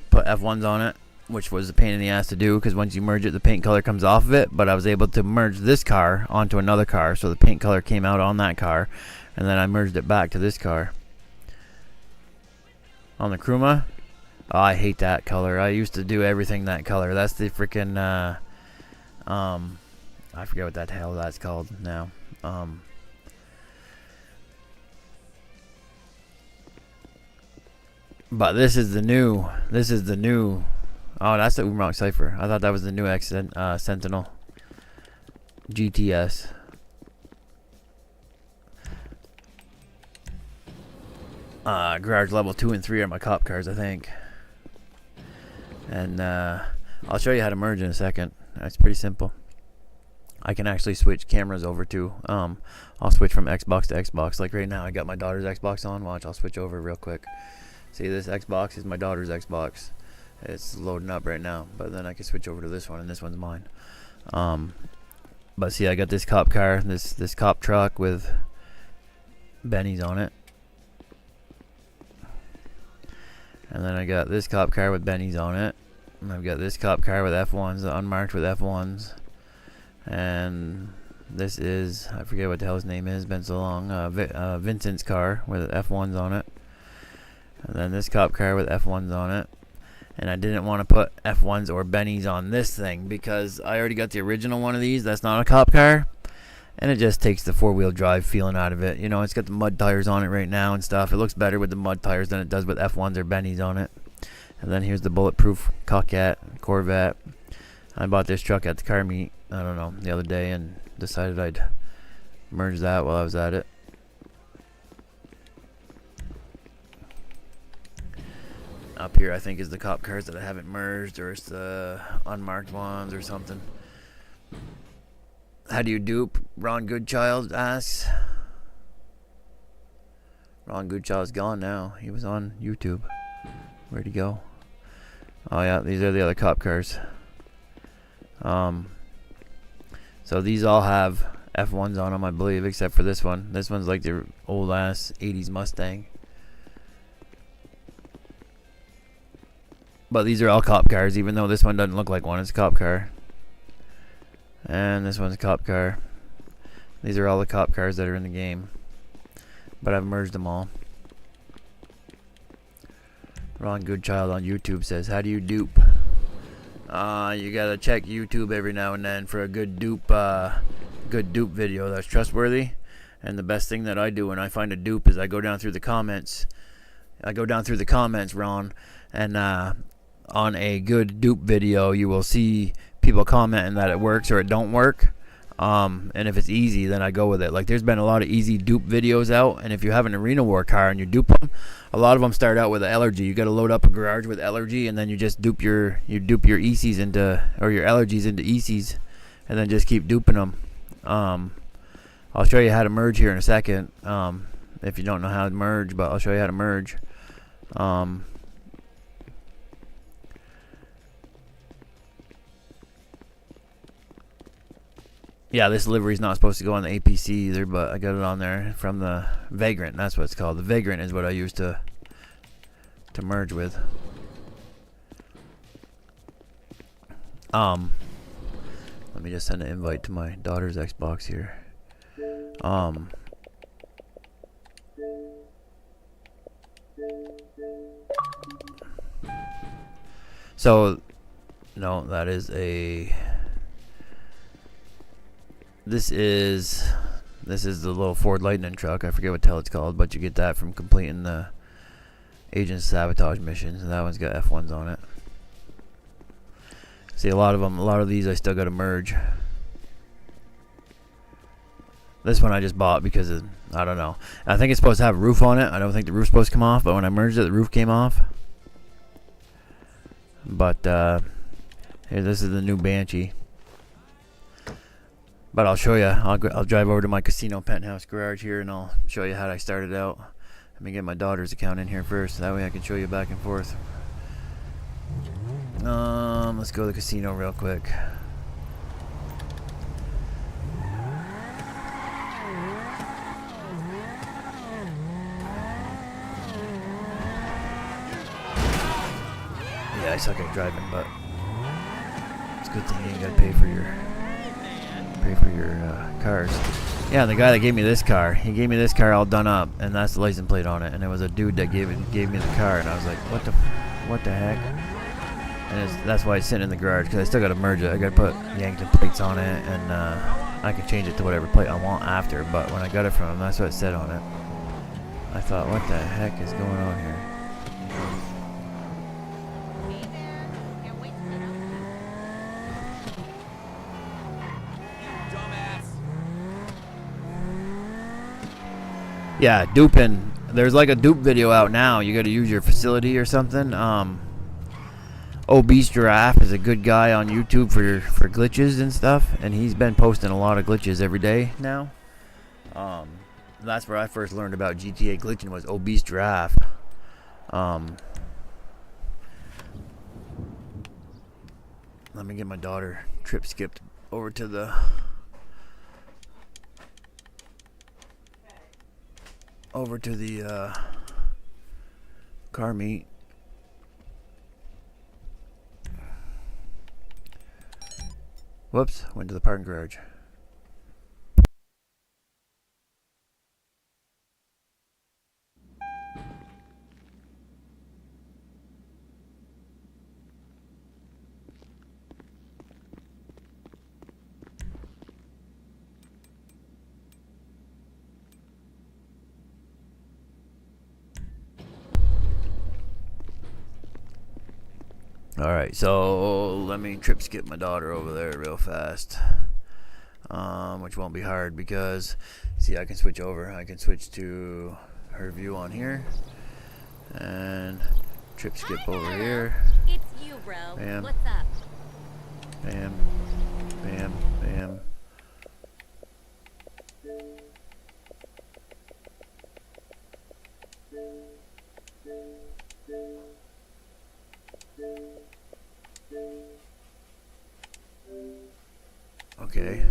put F1s on it, which was a pain in the ass to do because once you merge it, the paint color comes off of it. But I was able to merge this car onto another car, so the paint color came out on that car, and then I merged it back to this car. On the Kuruma, oh, I hate that color. I used to do everything that color. That's the freaking I forget what that hell that's called now. But this is the new. Oh, that's the Umrock Cypher. I thought that was the new Sentinel GTS. Garage level 2 and 3 are my cop cars, I think. And I'll show you how to merge in a second. It's pretty simple. I can actually switch cameras over to. I'll switch from Xbox to Xbox. Like right now, I got my daughter's Xbox on. Watch, I'll switch over real quick. See, this Xbox is my daughter's Xbox. It's loading up right now, but then I can switch over to this one, and this one's mine. But see, I got this cop car, this cop truck with Bennies on it, and then I got this cop car with Bennies on it, and I've got this cop car with F1s, unmarked with F1s, and this is, I forget what the hell his name is, been so long, Vincent's car with F1s on it. And then this cop car with F1s on it. And I didn't want to put F1s or Bennies on this thing because I already got the original one of these. That's not a cop car. And it just takes the four-wheel drive feeling out of it. You know, it's got the mud tires on it right now and stuff. It looks better with the mud tires than it does with F1s or Bennies on it. And then here's the bulletproof Corvette. I bought this truck at the car meet, I don't know, the other day and decided I'd merge that while I was at it. Up here, I think, is the cop cars that I haven't merged, or it's the unmarked ones or something. How do you dupe? Ron Goodchild asks. Ron Goodchild's gone now. He was on YouTube. Where'd he go? Oh yeah, these are the other cop cars. So these all have F1s on them, I believe, except for this one. This one's like the old ass 80s Mustang. But these are all cop cars, even though this one doesn't look like one. It's a cop car. And this one's a cop car. These are all the cop cars that are in the game. But I've merged them all. Ron Goodchild on YouTube says, how do you dupe? You gotta check YouTube every now and then for a good dupe video that's trustworthy. And the best thing that I do when I find a dupe is I go down through the comments. Ron, and on a good dupe video, you will see people commenting that it works or it don't work. And if it's easy, then I go with it. Like, there's been a lot of easy dupe videos out, and if you have an arena war car and you dupe them, a lot of them start out with an Allergy. You got to load up a garage with Allergy, and then you just dupe your ECs into, or your Allergies into ECs, and then just keep duping them. I'll show you how to merge here in a second. If you don't know how to merge, but I'll show you how to merge. Yeah, this livery is not supposed to go on the APC either, but I got it on there from the Vagrant. That's what it's called. The Vagrant is what I use to merge with. Let me just send an invite to my daughter's Xbox here. So, no, that is a... This is the little Ford Lightning truck. I forget what the hell it's called, but you get that from completing the Agent Sabotage missions. And that one's got F1s on it. See, a lot of these I still got to merge. This one I just bought because I don't know. I think it's supposed to have a roof on it. I don't think the roof's supposed to come off, but when I merged it, the roof came off. But here, this is the new Banshee. But I'll show you. I'll drive over to my casino penthouse garage here, and I'll show you how I started out. Let me get my daughter's account in here first. That way I can show you back and forth. Let's go to the casino real quick. Yeah, I suck at driving, but it's a good thing you ain't gotta pay for your cars. Yeah, the guy that gave me this car, he gave me this car all done up, and that's the license plate on it. And it was a dude that gave me the car, and I was like, what the heck? And that's why it's sitting in the garage, because I still got to merge it. I got to put Yankton plates on it, and I can change it to whatever plate I want after. But when I got it from him, that's what it said on it. I thought, what the heck is going on here? Yeah, duping. There's like a dupe video out now. You got to use your facility or something. Obese Giraffe is a good guy on YouTube for glitches and stuff, and he's been posting a lot of glitches every day now. That's where I first learned about GTA glitching, was Obese Giraffe. Let me get my daughter trip skipped over to the car meet. Whoops, went to the parking garage. Alright, so let me trip skip my daughter over there real fast. Which won't be hard because, see, I can switch over. I can switch to her view on here. And trip skip over here. It's you, bro. Bam. What's up? Bam. Bam. Bam. Okay.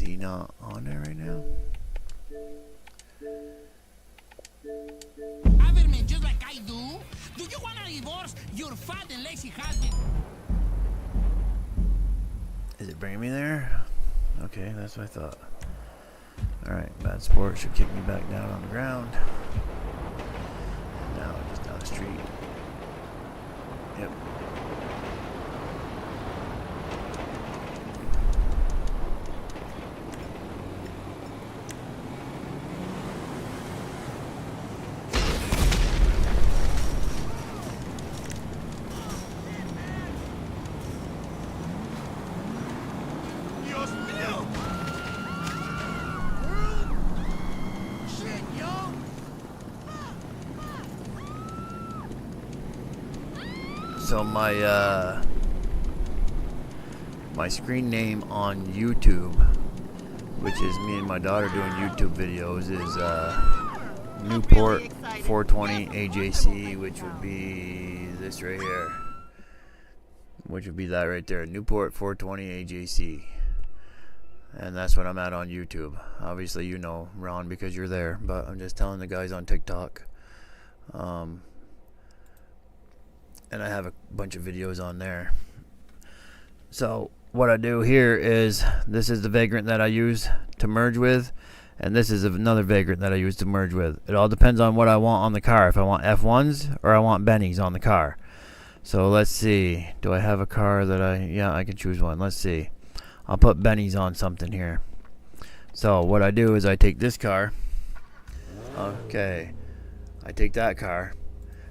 he not on there right now? Have me just like I do? Do you want to divorce your fat and lazy husband? Is it bringing me there? Okay, that's what I thought. Alright, bad sport should kick me back down on the ground. Now just down the street. Yep. Dios mío! Shit, yo! So my screen name on YouTube, which is me and my daughter doing YouTube videos, is Newport 420 AJC, which would be this right here. Which would be that right there, Newport 420 AJC. And that's what I'm at on YouTube. Obviously you know, Ron, because you're there, but I'm just telling the guys on TikTok. And I have a bunch of videos on there. So what I do here is, this is the vagrant that I use to merge with, and this is another vagrant that I use to merge with. It all depends on what I want on the car, if I want F1s or I want Bennies on the car. So let's see, do I have a car that I can choose one. Let's see, I'll put Bennies on something here. So what I do is I take this car, okay, I take that car,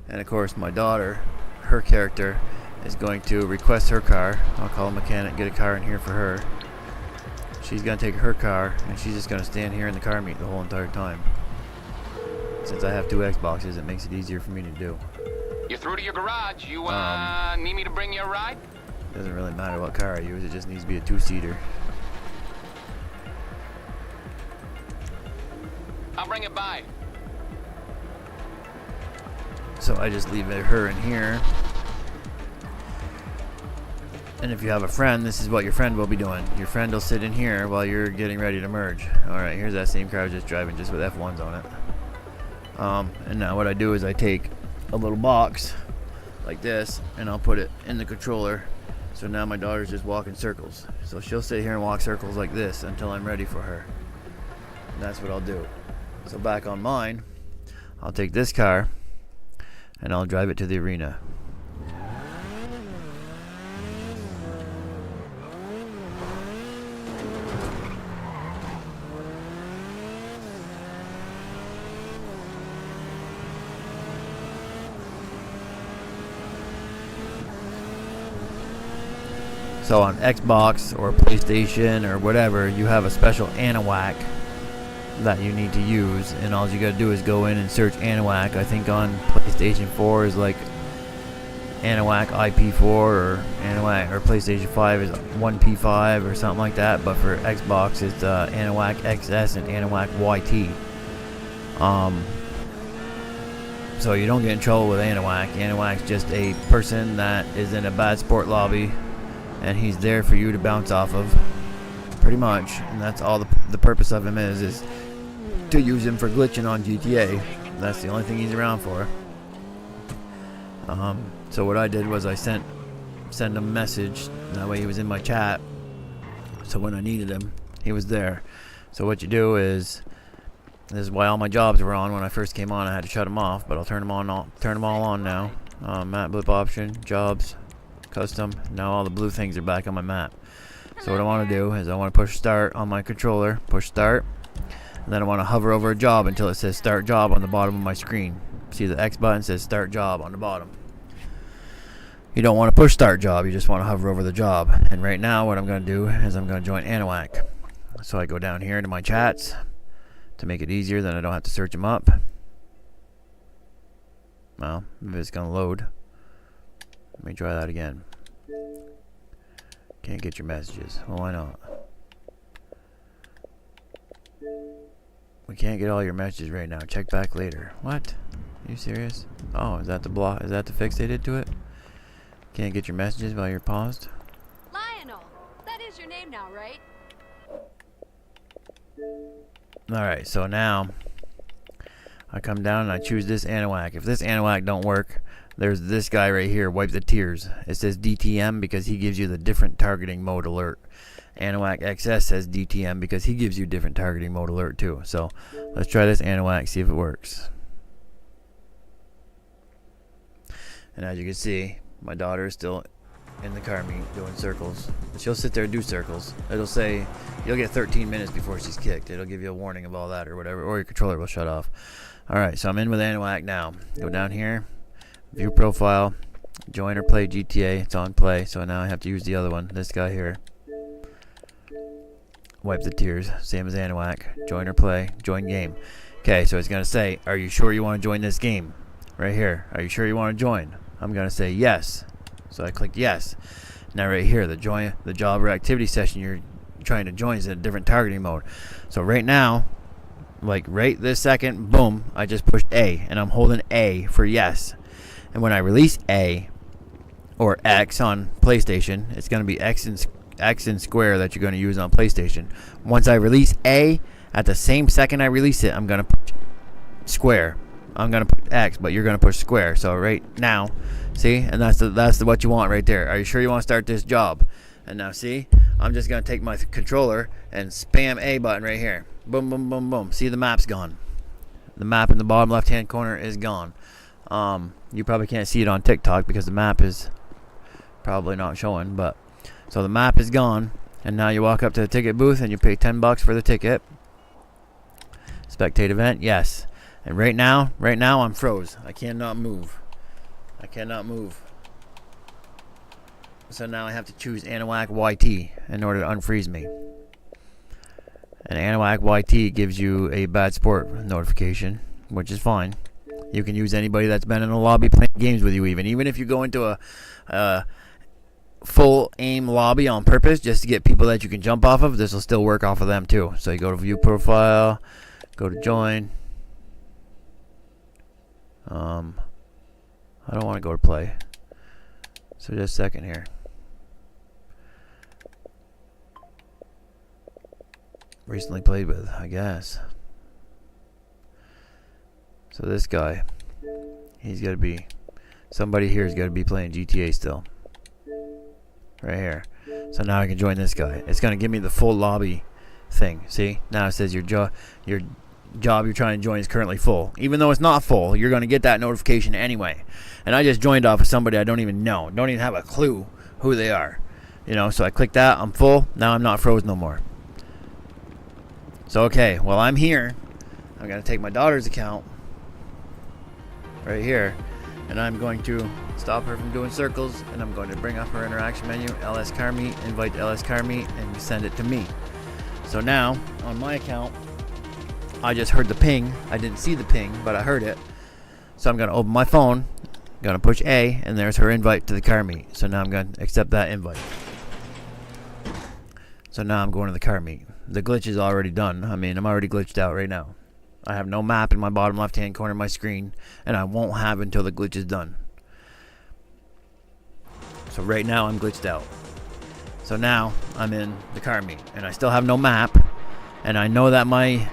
and of course my daughter, her character, is going to request her car. I'll call a mechanic, get a car in here for her. She's going to take her car, and she's just going to stand here in the car meet the whole entire time. Since I have two Xboxes, it makes it easier for me to do. You're through to your garage. You, need me to bring you a ride? Doesn't really matter what car I use, it just needs to be a two-seater. I'll bring it by. So I just leave her in here. And if you have a friend, this is what your friend will be doing. Your friend will sit in here while you're getting ready to merge. Alright, here's that same car I was just driving, just with F1s on it. And now what I do is I take a little box like this, and I'll put it in the controller. So now my daughter's just walking circles. So she'll sit here and walk circles like this until I'm ready for her. And that's what I'll do. So back on mine, I'll take this car and I'll drive it to the arena. So on Xbox or PlayStation or whatever, you have a special Anahuac that you need to use, and all you gotta do is go in and search Anahuac. I think on PlayStation 4 is like Anahuac IP4 or Anahuac, or PlayStation 5 is 1P5 or something like that, but for Xbox it's Anahuac XS and Anahuac YT. So you don't get in trouble with Anahuac. Anahuac's just a person that is in a bad sport lobby, and he's there for you to bounce off of, pretty much. And that's all the purpose of him is to use him for glitching on GTA. That's the only thing he's around for. So what I did was I sent him a message. That way he was in my chat. So when I needed him, he was there. So what you do is, this is why all my jobs were on when I first came on. I had to shut them off, but I'll turn them on. Turn them all on now. Map blip option, jobs, custom. Now all the blue things are back on my map. So what I want to do is I want to push start on my controller, push start, and then I want to hover over a job until it says start job on the bottom of my screen. See, the X button says start job on the bottom. You don't want to push start job, you just want to hover over the job. And right now what I'm going to do is I'm going to join Anahuac. So I go down here into my chats to make it easier, then I don't have to search them up. Well, maybe it's going to load. Let me try that again. Can't get your messages. Well, why not? We can't get all your messages right now. Check back later. What? Are you serious? Oh, is that the block? Is that the fix they did to it? Can't get your messages while you're paused? Lionel, that is your name now, right? Alright, so now I come down and I choose this Anahuac. If this Anahuac don't work, there's this guy right here, Wipe the Tears. It says DTM because he gives you the different targeting mode alert. Anahuac XS says DTM because he gives you different targeting mode alert too. So let's try this Anahuac, see if it works. And as you can see, my daughter is still in the car meet doing circles. She'll sit there and do circles. It'll say you'll get 13 minutes before she's kicked. It'll give you a warning of all that or whatever, or your controller will shut off. Alright, so I'm in with Anahuac now. Go down here, view profile, join or play GTA. It's on play, so now I have to use the other one, this guy here. Wipe the Tears, same as Anahuac. Join or play, join game. Okay, so it's going to say, are you sure you want to join this game? Right here, are you sure you want to join? I'm going to say yes. So I click yes. Now right here, the job or activity session you're trying to join is in a different targeting mode. So right now, like right this second, boom, I just pushed A, and I'm holding A for yes. And when I release A or X on PlayStation, it's going to be X and square that you're going to use on PlayStation. Once I release A, at the same second I release it, I'm going to push square. I'm going to push X, but you're going to push square. So right now, see, and that's what you want right there. Are you sure you want to start this job? And now see, I'm just going to take my controller and spam A button right here. Boom, boom, boom, boom. See, the map's gone. The map in the bottom left hand corner is gone. You probably can't see it on TikTok because the map is probably not showing, but so the map is gone, and now you walk up to the ticket booth and you pay $10 for the ticket. Spectate event, yes. And right now I'm froze. I cannot move. I cannot move. So now I have to choose Anahuac YT in order to unfreeze me. And Anahuac YT gives you a bad sport notification, which is fine. You can use anybody that's been in the lobby playing games with you, even if you go into a full aim lobby on purpose just to get people that you can jump off of. This will still work off of them too. So you go to view profile, go to join. I don't want to go to play. So just a second here. Recently played with, I guess. So this guy, he's got to be, somebody here has got to be playing GTA still. Right here. So now I can join this guy. It's going to give me the full lobby thing. See? Now it says your job you're trying to join is currently full. Even though it's not full, you're going to get that notification anyway. And I just joined off of somebody I don't even know. Don't even have a clue who they are. You know, so I click that. I'm full. Now I'm not froze no more. So, okay. Well, I'm here. I'm going to take my daughter's account. Right here. And I'm going to stop her from doing circles. And I'm going to bring up her interaction menu. LS Car Meet. Invite to LS Car Meet. And send it to me. So now, on my account, I just heard the ping. I didn't see the ping, but I heard it. So I'm going to open my phone, going to push A, and there's her invite to the car meet. So now I'm going to accept that invite. So now I'm going to the car meet. The glitch is already done. I mean, I'm already glitched out right now. I have no map in my bottom left-hand corner of my screen, and I won't have until the glitch is done. So right now I'm glitched out. So now I'm in the car meet, and I still have no map, and I know that my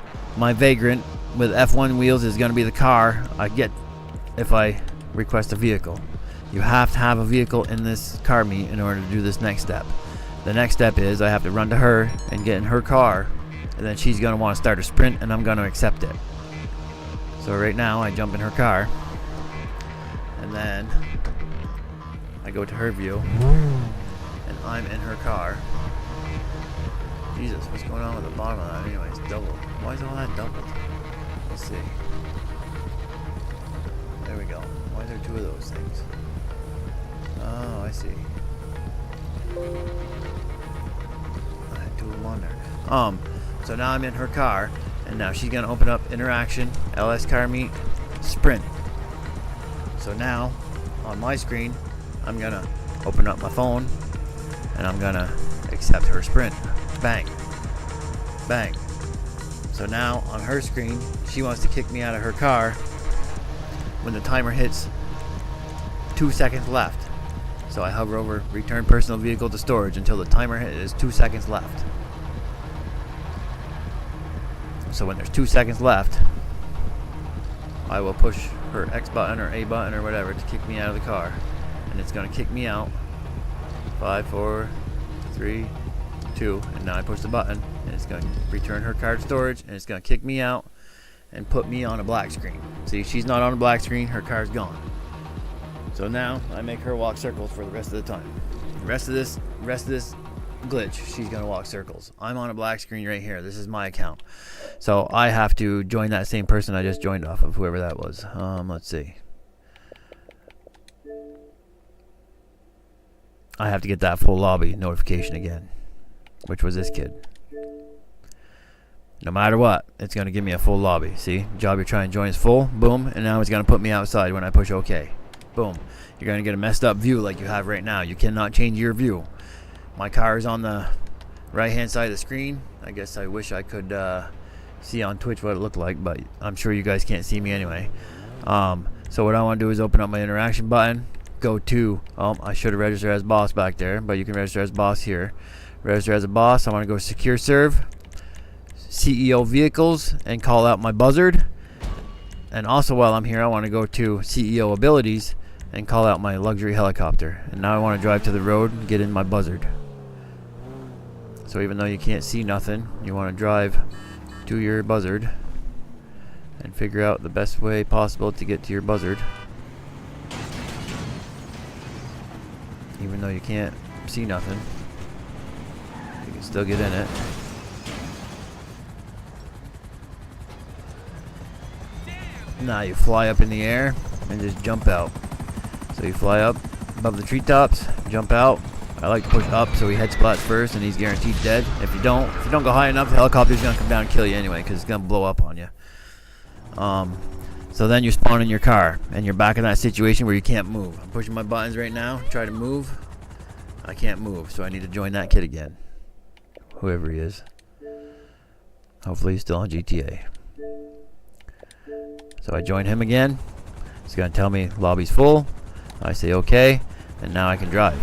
Vagrant with F1 wheels is going to be the car I get if I request a vehicle. You have to have a vehicle in this car meet in order to do this next step. The next step is I have to run to her and get in her car, and then she's going to want to start a sprint, and I'm going to accept it. So right now I jump in her car, and then I go to her view, and I'm in her car. Jesus, what's going on with the bottom of that? Anyways, double. Why is all that doubled? Let's see. There we go. Why are there two of those things? Oh, I see. I had two of them on there. So now I'm in her car, and now she's gonna open up interaction, LS Car Meet, sprint. So now, on my screen, I'm gonna open up my phone, and I'm gonna accept her sprint. Bang. Bang. So now on her screen, she wants to kick me out of her car when the timer hits 2 seconds left. So I hover over return personal vehicle to storage until the timer is 2 seconds left. So when there's 2 seconds left, I will push her X button or A button or whatever to kick me out of the car. And it's going to kick me out. 5, 4, 3, 2. And now I push the button. And it's going to return her card storage. And it's going to kick me out and put me on a black screen. See, she's not on a black screen. Her car's gone. So now I make her walk circles for the rest of the time. The rest of this glitch, she's going to walk circles. I'm on a black screen right here. This is my account. So I have to join that same person I just joined off of, whoever that was. Let's see. I have to get that full lobby notification again, which was this kid. No matter what, it's going to give me a full lobby. See, job you're trying to join is full. Boom. And now it's going to put me outside when I push OK. Boom. You're going to get a messed up view like you have right now. You cannot change your view. My car is on the right hand side of the screen. I guess I wish I could see on Twitch what it looked like, but I'm sure you guys can't see me anyway. So what I want to do is open up my interaction button. Go to, I should have registered as boss back there, but you can register as boss here. Register as a boss. I want to go secure serve, CEO vehicles, and call out my buzzard. And also while I'm here, I want to go to CEO abilities and call out my luxury helicopter. And now I want to drive to the road and get in my buzzard. So even though you can't see nothing, you want to drive to your buzzard and figure out the best way possible to get to your buzzard. Even though you can't see nothing, you can still get in it. Now you fly up in the air and just jump out. So you fly up above the treetops, jump out. I like to push up so he head splats first and he's guaranteed dead. If you don't go high enough, the helicopter's gonna come down and kill you anyway because it's gonna blow up on you. So then you spawn in your car and you're back in that situation where you can't move. I'm pushing my buttons right now, try to move. I can't move, so I need to join that kid again. Whoever he is. Hopefully he's still on GTA. So I join him again. It's gonna tell me lobby's full. I say okay, and now I can drive.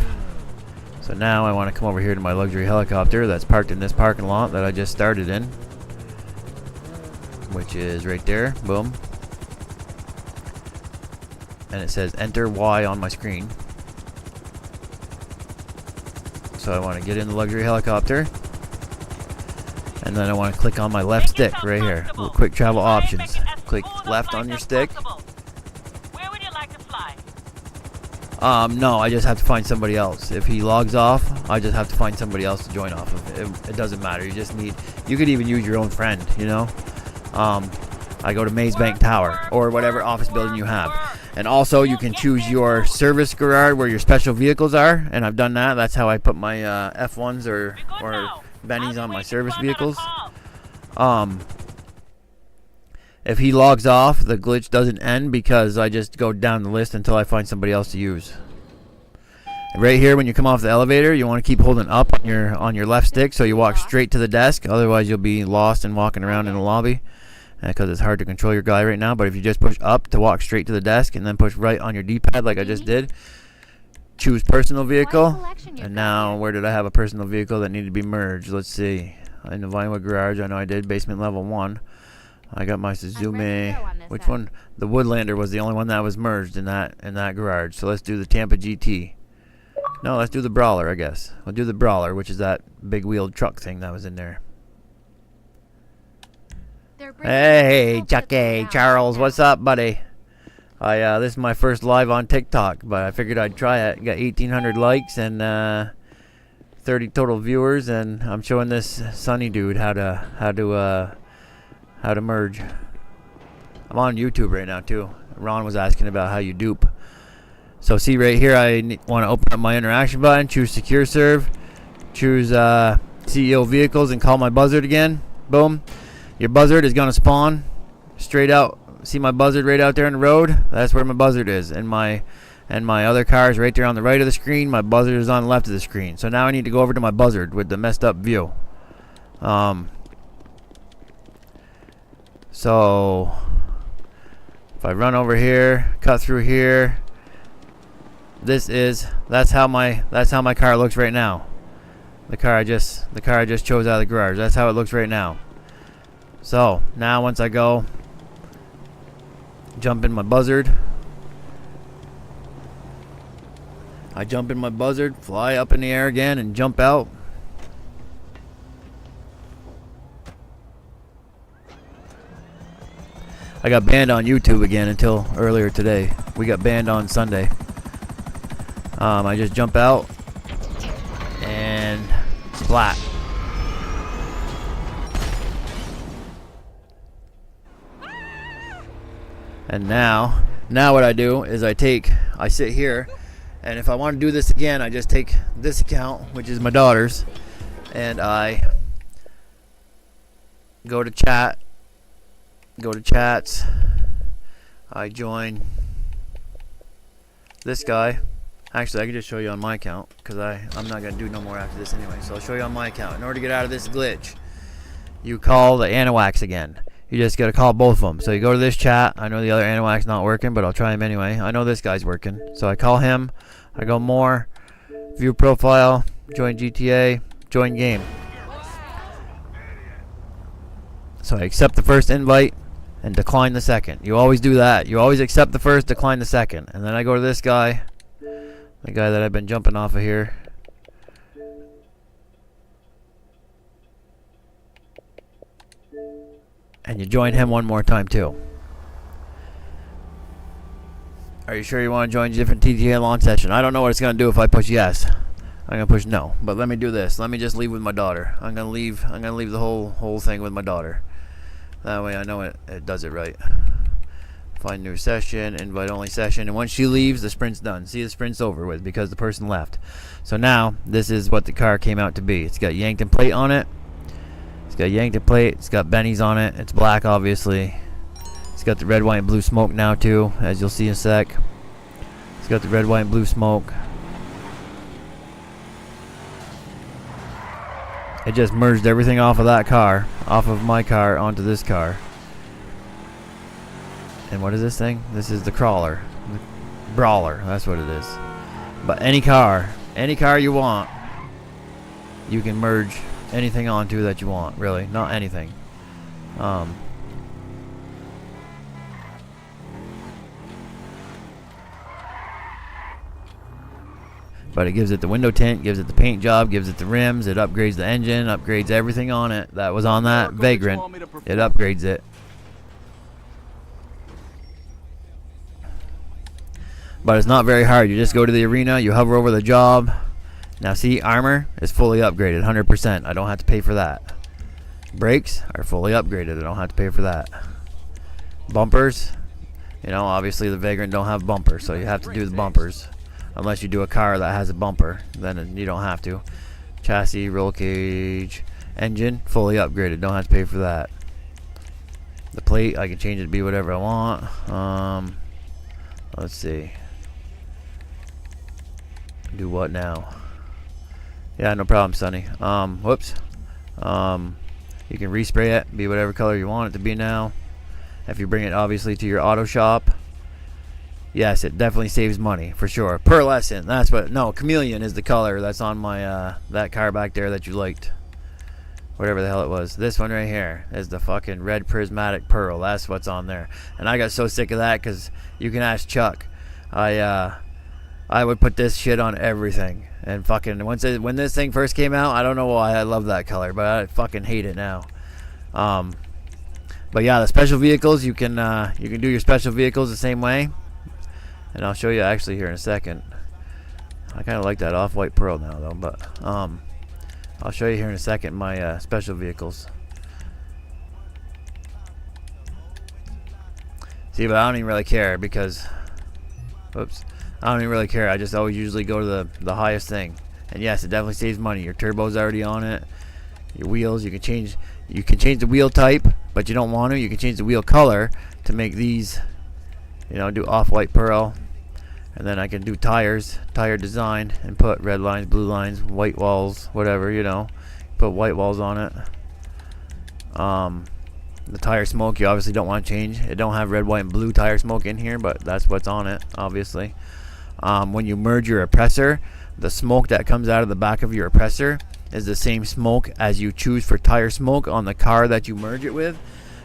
So now I want to come over here to my luxury helicopter that's parked in this parking lot that I just started in, which is right there. Boom. And it says enter Y on my screen. So I want to get in the luxury helicopter, and then I want to click on my left stick right here. Quick travel options. Click left on your stick. Where would you like to fly? No, I just have to find somebody else. If he logs off, I just have to find somebody else to join off of. It doesn't matter. You just need. You could even use your own friend. You know. I go to Maze Bank Tower or whatever office building you have. And also, you can choose your service garage where your special vehicles are, and I've done that. That's how I put my F1s or Bennies on my service vehicles. If he logs off, the glitch doesn't end because I just go down the list until I find somebody else to use. Right here, when you come off the elevator, you want to keep holding up on your left stick so you walk straight to the desk. Otherwise, you'll be lost and walking around in the lobby. Because it's hard to control your guy right now. But if you just push up to walk straight to the desk and then push right on your D-pad like I just did, choose personal vehicle. And now where did I have a personal vehicle that needed to be merged? Let's see. In the Vinewood garage, I know I did. Basement level 1. I got my Suzume. Which one? The Woodlander was the only one that was merged in that garage. So let's do the Tampa GT. No, let's do the Brawler, I guess. We'll do the Brawler, which is that big wheeled truck thing that was in there. Hey, Chucky, Charles, what's up, buddy? This is my first live on TikTok, but I figured I'd try it. Got 1,800 likes and 30 total viewers, and I'm showing this Sunny dude how to merge. I'm on YouTube right now too. Ron was asking about how you dupe. So see right here, I want to open up my interaction button, choose secure serve, choose CEO vehicles, and call my buzzard again. Boom. Your buzzard is going to spawn straight out. See my buzzard right out there in the road? That's where my buzzard is. And my other car is right there on the right of the screen. My buzzard is on the left of the screen. So now I need to go over to my buzzard with the messed up view. So if I run over here, cut through here, that's how my car looks right now. The car I just chose out of the garage. That's how it looks right now. So now once I go jump in my buzzard, I jump in my buzzard, fly up in the air again, and jump out. I got banned on YouTube again until earlier today. We got banned on Sunday. I just jump out and splat. And now what I do is I sit here, and if I want to do this again, I just take this account, which is my daughter's, and I go to chats, I join this guy. Actually, I can just show you on my account, because I'm not going to do no more after this anyway, so I'll show you on my account. In order to get out of this glitch, you call the Anawax again. You just got to call both of them. So you go to this chat. I know the other Anawax not working, but I'll try him anyway. I know this guy's working. So I call him. I go more. View profile. Join GTA. Join game. So I accept the first invite and decline the second. You always do that. You always accept the first, decline the second. And then I go to this guy. The guy that I've been jumping off of here. And you join him one more time too. Are you sure you want to join a different TTA launch session? I don't know what it's going to do if I push yes. I'm going to push no. But let me do this. Let me just leave with my daughter. I'm going to leave the whole thing with my daughter. That way I know it does it right. Find new session, invite only session, and once she leaves, the sprint's done. See, the sprint's over with because the person left. So now this is what the car came out to be. It's got Yankton plate on it. It's got Yankton plate. It's got Benny's on it. It's black, obviously. It's got the red, white, and blue smoke now too, as you'll see in a sec. It's got the red, white, and blue smoke. It just merged everything off of that car, off of my car, onto this car. And what is this thing? This is the crawler, the brawler. That's what it is. But any car you want, you can merge anything onto that you want. Really, not anything. But it gives it the window tint, gives it the paint job, gives it the rims, it upgrades the engine, upgrades everything on it that was on that Vagrant. It upgrades it. But it's not very hard. You just go to the arena, you hover over the job. Now see, armor is fully upgraded, 100%. I don't have to pay for that. Brakes are fully upgraded. I don't have to pay for that. Bumpers, you know, obviously the Vagrant don't have bumpers, so you have to do the bumpers. Unless you do a car that has a bumper, then you don't have to. Chassis, roll cage, engine, fully upgraded. Don't have to pay for that. The plate, I can change it to be whatever I want. Let's see. Do what now? Yeah, no problem, Sonny. Whoops. You can respray it, be whatever color you want it to be now. If you bring it obviously to your auto shop. Yes, it definitely saves money for sure. Pearlescent, that's what. No, chameleon is the color that's on my that car back there that you liked. Whatever the hell it was. This one right here is the fucking red prismatic pearl. That's what's on there. And I got so sick of that because you can ask Chuck. I would put this shit on everything. And fucking when this thing first came out, I don't know why I love that color, but I fucking hate it now. But yeah, the special vehicles you can do your special vehicles the same way. And I'll show you actually here in a second. I kind of like that off-white pearl now though, but I'll show you here in a second my special vehicles. See, but I don't even really care because, oops, I don't even really care. I just always usually go to the highest thing. And yes, it definitely saves money. Your turbo's already on it. Your wheels, you can change the wheel type, but you don't want to. You can change the wheel color to make these, you know, do off-white pearl. And then I can do tires, tire design, and put red lines, blue lines, white walls, whatever, you know. Put white walls on it. The tire smoke, you obviously don't want to change. It don't have red, white, and blue tire smoke in here, but that's what's on it, obviously. When you merge your oppressor, the smoke that comes out of the back of your oppressor is the same smoke as you choose for tire smoke on the car that you merge it with.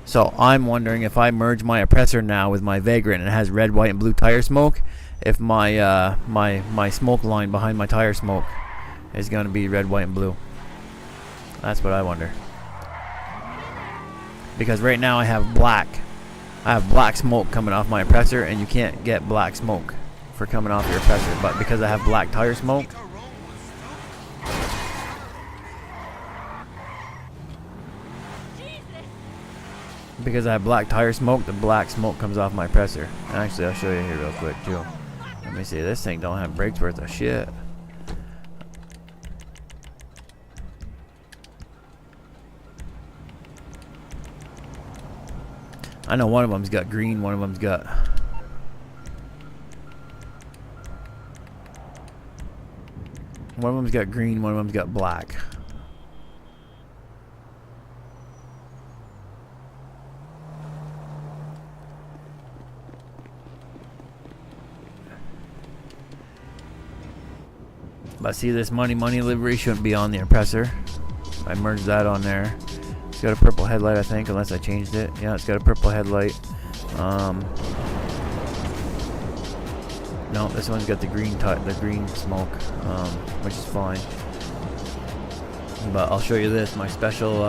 So I'm wondering if I merge my oppressor now with my Vagrant and it has red, white, and blue tire smoke, if my my smoke line behind my tire smoke is going to be red, white, and blue. That's what I wonder. Because right now I have black smoke coming off my oppressor, and you can't get black smoke for coming off your oppressor. But because I have black tire smoke, the black smoke comes off my oppressor. And actually, I'll show you here real quick too. Let me see. This thing don't have brakes worth of shit. I know one of them's got green, one of them's got... One of them's got green, one of them's got black. But see, this money livery shouldn't be on the oppressor. I merged that on there. It's got a purple headlight, I think, unless I changed it. Yeah, it's got a purple headlight. No, this one's got the green smoke, which is fine. But I'll show you this, my special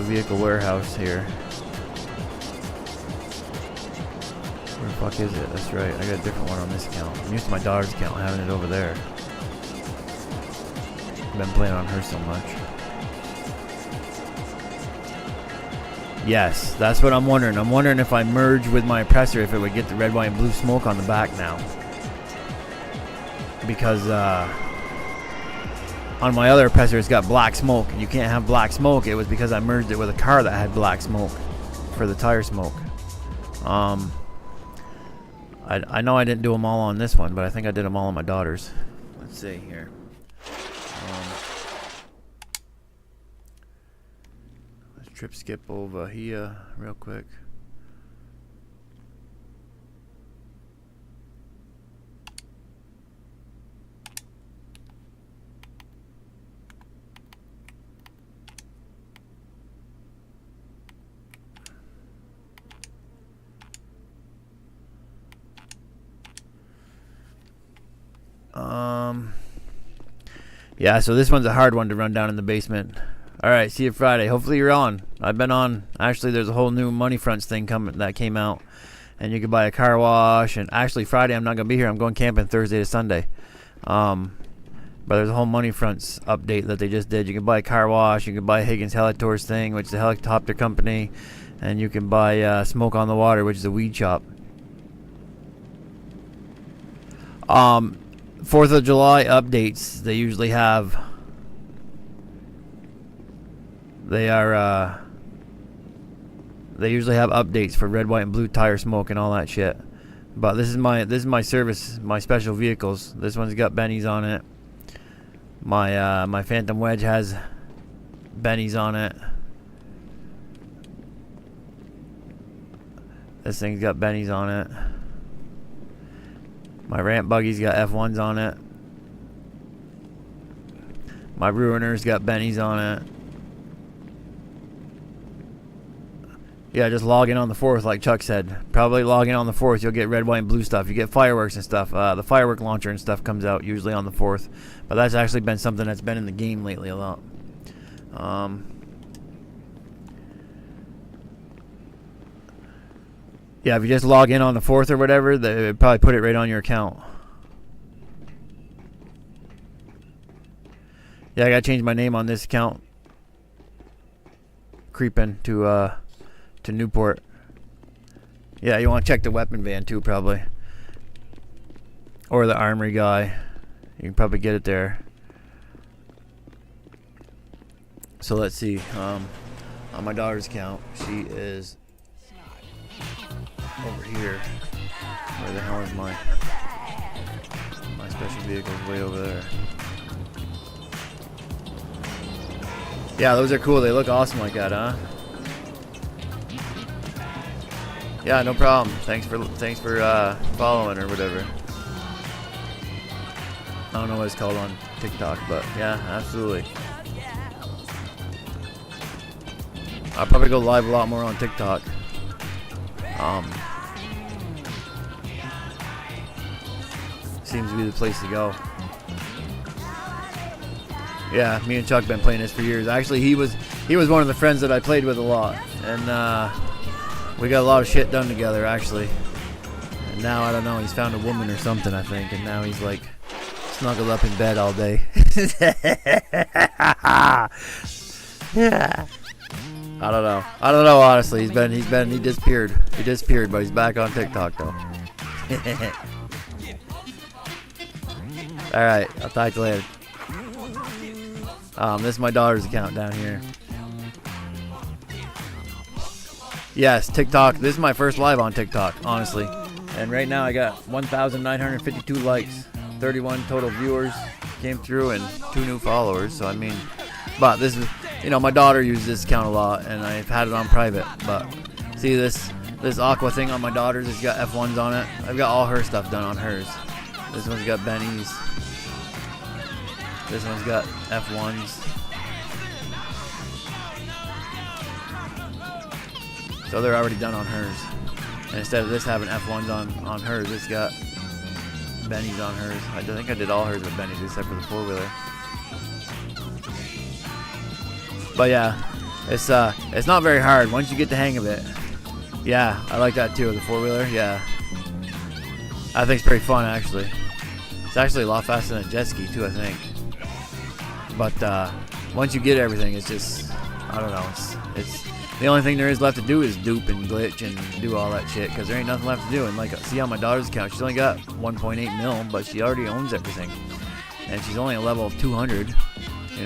vehicle warehouse here. Where the fuck is it? That's right, I got a different one on this account. I'm used to my daughter's account, having it over there. I've been playing on her so much. Yes, that's what I'm wondering. I'm wondering if I merge with my oppressor, if it would get the red, white, and blue smoke on the back now. Because on my other oppressor, it's got black smoke, and you can't have black smoke. It was because I merged it with a car that had black smoke for the tire smoke. I know I didn't do them all on this one, but I think I did them all on my daughter's. Let's see here. Trip skip over here real quick. Yeah, so this one's a hard one to run down in the basement. Alright, see you Friday. Hopefully you're on. I've been on. Actually, there's a whole new money fronts thing that came out. And you can buy a car wash. And actually, Friday I'm not going to be here. I'm going camping Thursday to Sunday. But there's a whole money fronts update that they just did. You can buy a car wash. You can buy Higgins Helitours thing, which is a helicopter company. And you can buy Smoke on the Water, which is a weed shop. 4th of July updates. They usually have... They usually have updates for red, white, and blue tire smoke and all that shit. But this is my service, my special vehicles. This one's got Benny's on it. My Phantom Wedge has Benny's on it. This thing's got Benny's on it. My ramp buggy's got F1s on it. My Ruiner's got Benny's on it. Yeah, just log in on the 4th, like Chuck said. Probably log in on the 4th, you'll get red, white, and blue stuff. You get fireworks and stuff. The firework launcher and stuff comes out usually on the 4th. But that's actually been something that's been in the game lately a lot. Yeah, if you just log in on the 4th or whatever, they would probably put it right on your account. Yeah, I gotta change my name on this account. Creeping to Newport. Yeah, you want to check the weapon van too, probably. Or the armory guy. You can probably get it there. So let's see. On my daughter's account, she is over here. Where the hell is my special vehicle? Is way over there. Yeah, those are cool. They look awesome like that, huh? Yeah, no problem. Thanks for following or whatever. don't know what it's called on TikTok, but yeah, absolutely. I'll probably go live a lot more on TikTok. Seems to be the place to go. Yeah, me and Chuck been playing this for years. Actually, he was one of the friends that I played with a lot, and we got a lot of shit done together, actually. And now I don't know, he's found a woman or something, I think, and now he's like snuggled up in bed all day. Yeah. I don't know. Honestly, he disappeared. He disappeared, but he's back on TikTok though. All right, I'll talk to you later. This is my daughter's account down here. Yes, TikTok. This is my first live on TikTok, honestly. And right now I got 1,952 likes, 31 total viewers came through, and 2 new followers. So I mean, but this is, my daughter uses this account a lot, and I've had it on private. But see this Aqua thing on my daughter's, it's got F1s on it. I've got all her stuff done on hers. This one's got Benny's. This one's got F1s. So they're already done on hers. And instead of this having F1s on hers, it's got Benny's on hers. I think I did all hers with Benny's except for the 4-wheeler. But yeah, it's not very hard once you get the hang of it. Yeah, I like that too, the 4-wheeler. Yeah, I think it's pretty fun actually. It's actually a lot faster than a jet ski too, I think. But once you get everything, it's just, I don't know. It's the only thing there is left to do is dupe and glitch and do all that shit, because there ain't nothing left to do. And like, see on my daughter's account, she's only got 1.8 mil, but she already owns everything, and she's only a level 200.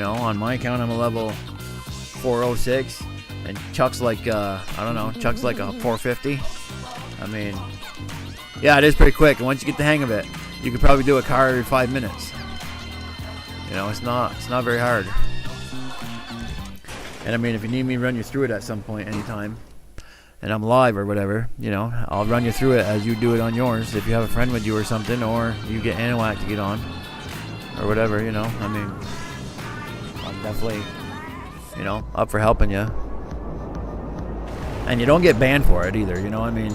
On my account, I'm a level 406, and Chuck's like Chuck's like a 450. I mean, yeah, it is pretty quick, and once you get the hang of it, you could probably do a car every 5 minutes. It's not very hard. And I mean, if you need me to run you through it at some point, anytime, and I'm live or whatever, I'll run you through it as you do it on yours. If you have a friend with you or something, or you get Anahuac to get on, or whatever, I mean, I'm definitely, up for helping you. And you don't get banned for it either, I mean.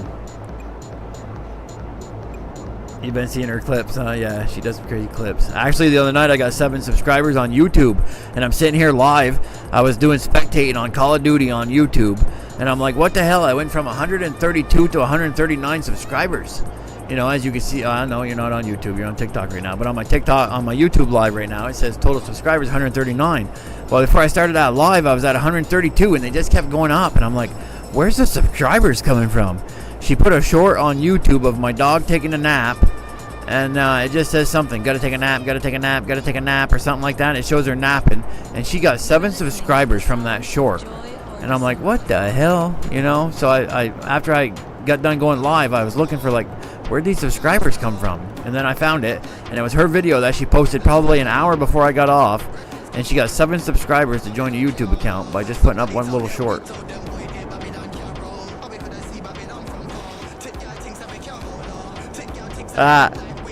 You've been seeing her clips, huh? Yeah, she does some crazy clips. Actually, the other night I got 7 subscribers on YouTube, and I'm sitting here live. I was doing spectating on Call of Duty on YouTube, and I'm like, what the hell? I went from 132 to 139 subscribers. As you can see, I know you're not on YouTube, you're on TikTok right now, but on my YouTube live right now, it says total subscribers 139. Well, before I started out live, I was at 132, and they just kept going up, and I'm like, where's the subscribers coming from? She put a short on YouTube of my dog taking a nap, and it just says something, gotta take a nap, gotta take a nap, gotta take a nap, or something like that. It shows her napping, and she got 7 subscribers from that short. And I'm like, what the hell, So I after I got done going live, I was looking for like, where'd these subscribers come from? And then I found it, and it was her video that she posted probably an hour before I got off, and she got 7 subscribers to join a YouTube account by just putting up one little short.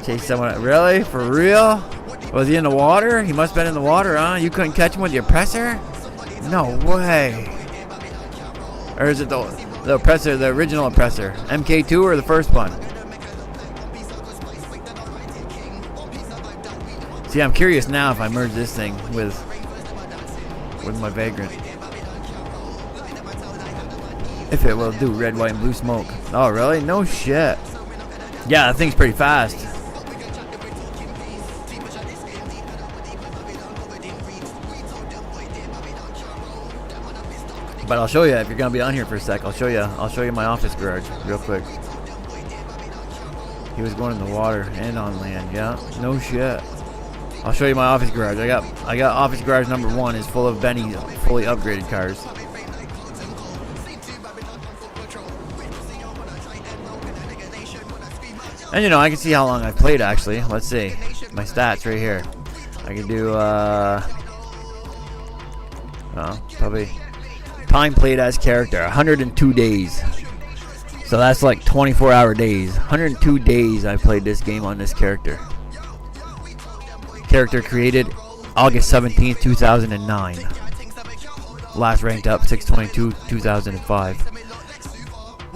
Chase someone. Really? For real? Was he in the water? He must have been in the water, huh? You couldn't catch him with your oppressor? No way. Or is it the oppressor, the original oppressor? MK2 or the first one? See, I'm curious now if I merge this thing with my Vagrant. If it will do red, white, and blue smoke. Oh, really? No shit. Yeah, that thing's pretty fast. But I'll show you if you're gonna be on here for a sec. I'll show you my office garage real quick. He was going in the water and on land. Yeah, no shit. I'll show you my office garage. I got office garage number 1 is full of Benny fully upgraded cars. And I can see how long I've played actually. Let's see. My stats right here. I can do probably time played as character, 102 days. So that's like 24-hour days. 102 days I played this game on this character. character created August 17th, 2009. Last ranked up 6/22, 2005.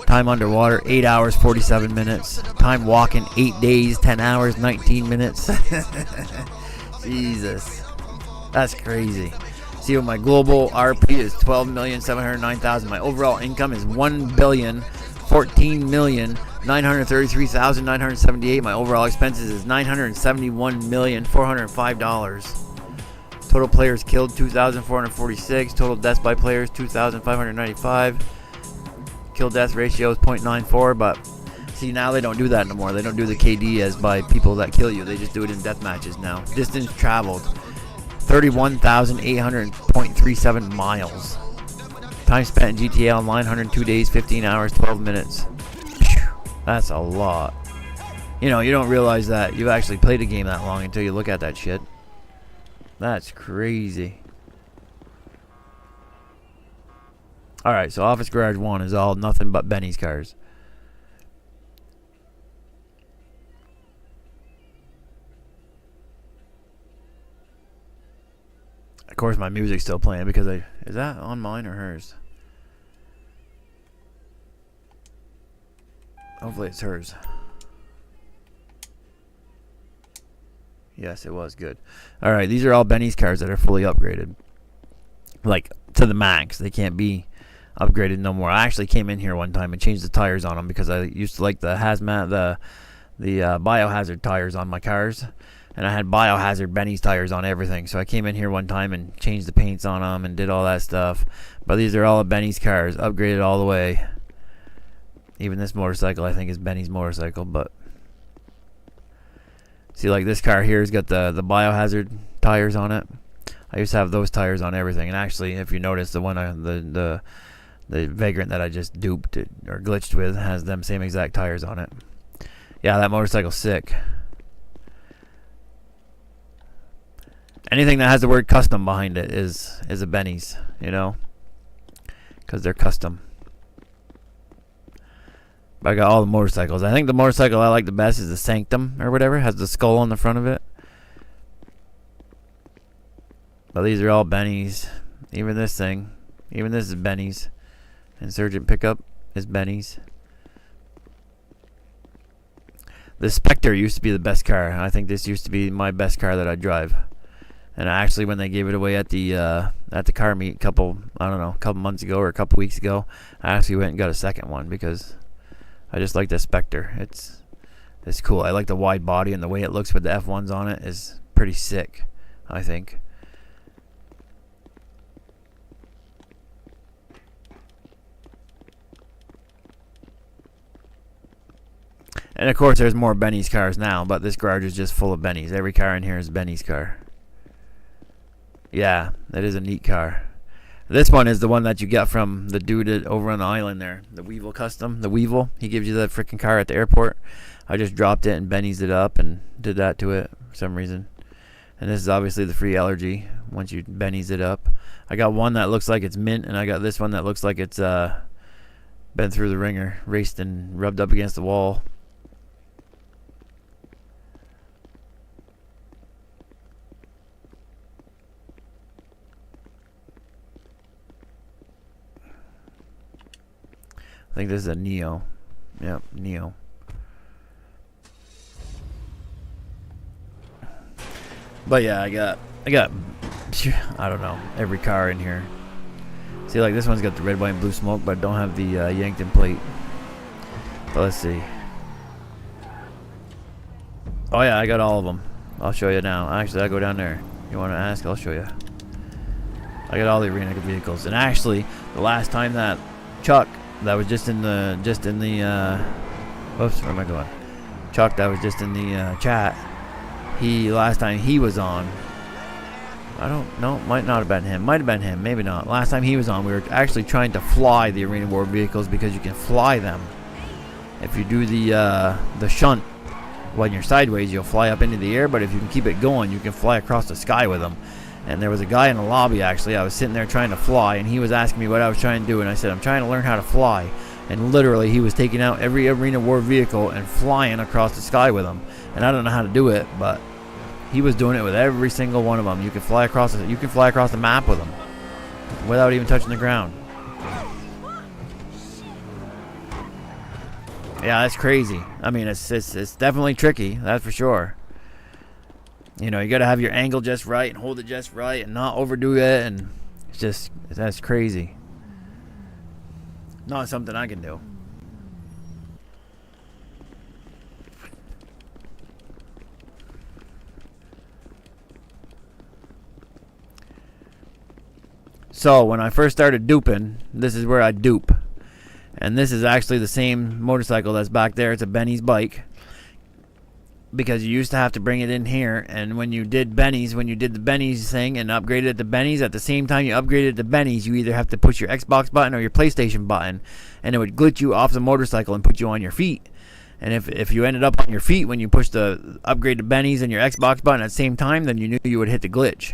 Time underwater 8 hours 47 minutes. Time walking 8 days 10 hours 19 minutes. Jesus, that's crazy. See, what my global RP is 12,709,000. My overall income is 1,014,933,978. My overall expenses is $971,405. Total players killed 2,446. Total deaths by players 2,595. Kill death ratio is 0.94, but see, now they don't do that anymore. They don't do the KD as by people that kill you. They just do it in death matches now. Distance traveled 31,800.37 miles. Time spent in GTA Online 102 days 15 hours 12 minutes. That's a lot. You know, you don't realize that you've actually played a game that long until you look at that shit. That's crazy. Alright, so Office Garage 1 is all nothing but Benny's cars. Of course, my music's still playing because is that on mine or hers? Hopefully it's hers. Yes, it was good. Alright, these are all Benny's cars that are fully upgraded. Like, to the max. They can't be upgraded no more. I actually came in here one time and changed the tires on them because I used to like the hazmat, the biohazard tires on my cars, and I had biohazard Benny's tires on everything. So I came in here one time and changed the paints on them and did all that stuff. But these are all Benny's cars, upgraded all the way. Even this motorcycle I think is Benny's motorcycle. But see, like this car here has got the biohazard tires on it. I used to have those tires on everything. And actually, if you notice, the one the Vagrant that I just duped or glitched with has them same exact tires on it. Yeah, that motorcycle's sick. Anything that has the word custom behind it is a Benny's, you know, because they're custom. But I got all the motorcycles. I think the motorcycle I like the best is the Sanctum or whatever. It has the skull on the front of it. But these are all Benny's. Even this thing. Even this is Benny's. Insurgent pickup is Benny's. The Spectre used to be the best car. I think this used to be my best car that I drive. And actually, when they gave it away at the car meet a couple months ago or a couple weeks ago, I actually went and got a second one because I just like the Spectre. It's cool. I like the wide body and the way it looks with the F1s on it is pretty sick, I think. And of course, there's more Benny's cars now, but this garage is just full of Benny's. Every car in here is Benny's car. Yeah, that is a neat car. This one is the one that you got from the dude over on the island there. The Weevil Custom. The Weevil. He gives you that freaking car at the airport. I just dropped it and Benny's it up and did that to it for some reason. And this is obviously the free allergy once you Benny's it up. I got one that looks like it's mint, and I got this one that looks like it's been through the ringer, raced and rubbed up against the wall. I think this is a Neo. Yep, Neo. But yeah, I got I don't know, every car in here. See, like this one's got the red, white, and blue smoke, but don't have the Yankton plate. But let's see. Oh yeah, I got all of them. I'll show you now. Actually, I'll go down there. You want to ask? I'll show you. I got all the arena vehicles. And actually, the last time that Chuck, that was just in the whoops, where am I going? Chuck, that was just in the chat. Last time he was on, I don't know, might not have been him, might have been him, maybe not. Last time he was on, we were actually trying to fly the arena war vehicles because you can fly them. If you do the shunt when you're sideways, you'll fly up into the air, but if you can keep it going, you can fly across the sky with them. And there was a guy in the lobby, actually. I was sitting there trying to fly, and he was asking me what I was trying to do, and I said, I'm trying to learn how to fly. And literally, he was taking out every arena war vehicle and flying across the sky with them. And I don't know how to do it, but He was doing it with every single one of them. You can fly across the map with them without even touching the ground. Yeah, that's crazy. I mean, it's definitely tricky, that's for sure. You know, you got to have your angle just right and hold it just right and not overdo it, and that's crazy. Not something I can do. So when I first started duping, this is where I dupe. And this is actually the same motorcycle that's back there. It's a Benny's bike. Because you used to have to bring it in here. And when you did the Benny's thing and upgraded it to Benny's, at the same time you upgraded it to Benny's, you either have to push your Xbox button or your PlayStation button. And it would glitch you off the motorcycle and put you on your feet. And if you ended up on your feet when you pushed the upgrade to Benny's and your Xbox button at the same time, then you knew you would hit the glitch.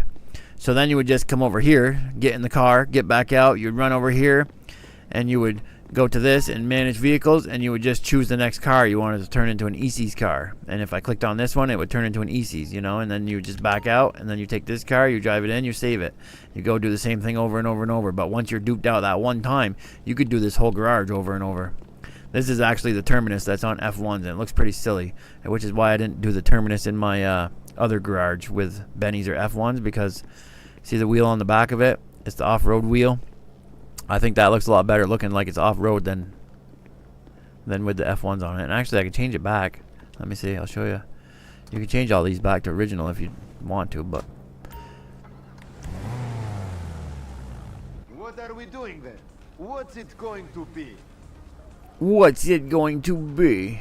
So then you would just come over here, get in the car, get back out, you'd run over here, and you would go to this and manage vehicles, and you would just choose the next car you wanted to turn into an EC's car. And if I clicked on this one, it would turn into an EC's, you know, and then you would just back out, and then you take this car, you drive it in, you save it. You go do the same thing over and over and over. But once you're duped out that one time, you could do this whole garage over and over. This is actually the terminus that's on F1s, and it looks pretty silly, which is why I didn't do the terminus in my other garage with Benny's or F1s, because see the wheel on the back of it? It's the off-road wheel. I think that looks a lot better looking like it's off-road than with the F1s on it. And actually, I can change it back. Let me see. I'll show you. You can change all these back to original if you want to, but... What are we doing then? What's it going to be? What's it going to be?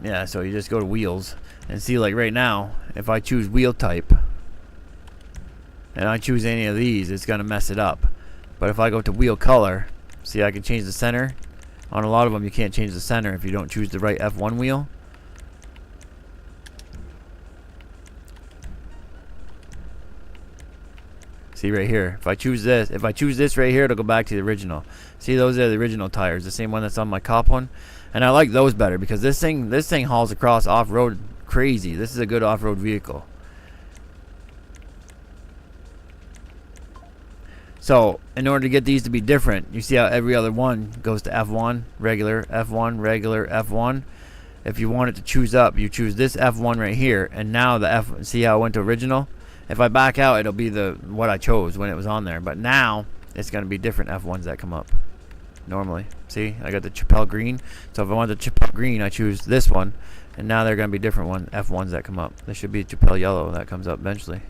Yeah, so you just go to wheels and see, like right now, if I choose wheel type and I choose any of these, it's going to mess it up. But if I go to wheel color, see, I can change the center. On a lot of them, you can't change the center if you don't choose the right F1 wheel. See right here, if I choose this right here, it'll go back to the original. See, those are the original tires, the same one that's on my cop one. And I like those better because this thing hauls across off-road crazy. This is a good off-road vehicle. So, in order to get these to be different, you see how every other one goes to F1, regular, F1, regular, F1. If you want it to choose up, you choose this F1 right here, and now the F, see how it went to original? If I back out, it'll be what I chose when it was on there. But now, it's going to be different F1s that come up. Normally. See, I got the Chappelle green. So if I want the Chappelle green, I choose this one. And now they're going to be different F1s that come up. There should be Chappelle yellow that comes up eventually.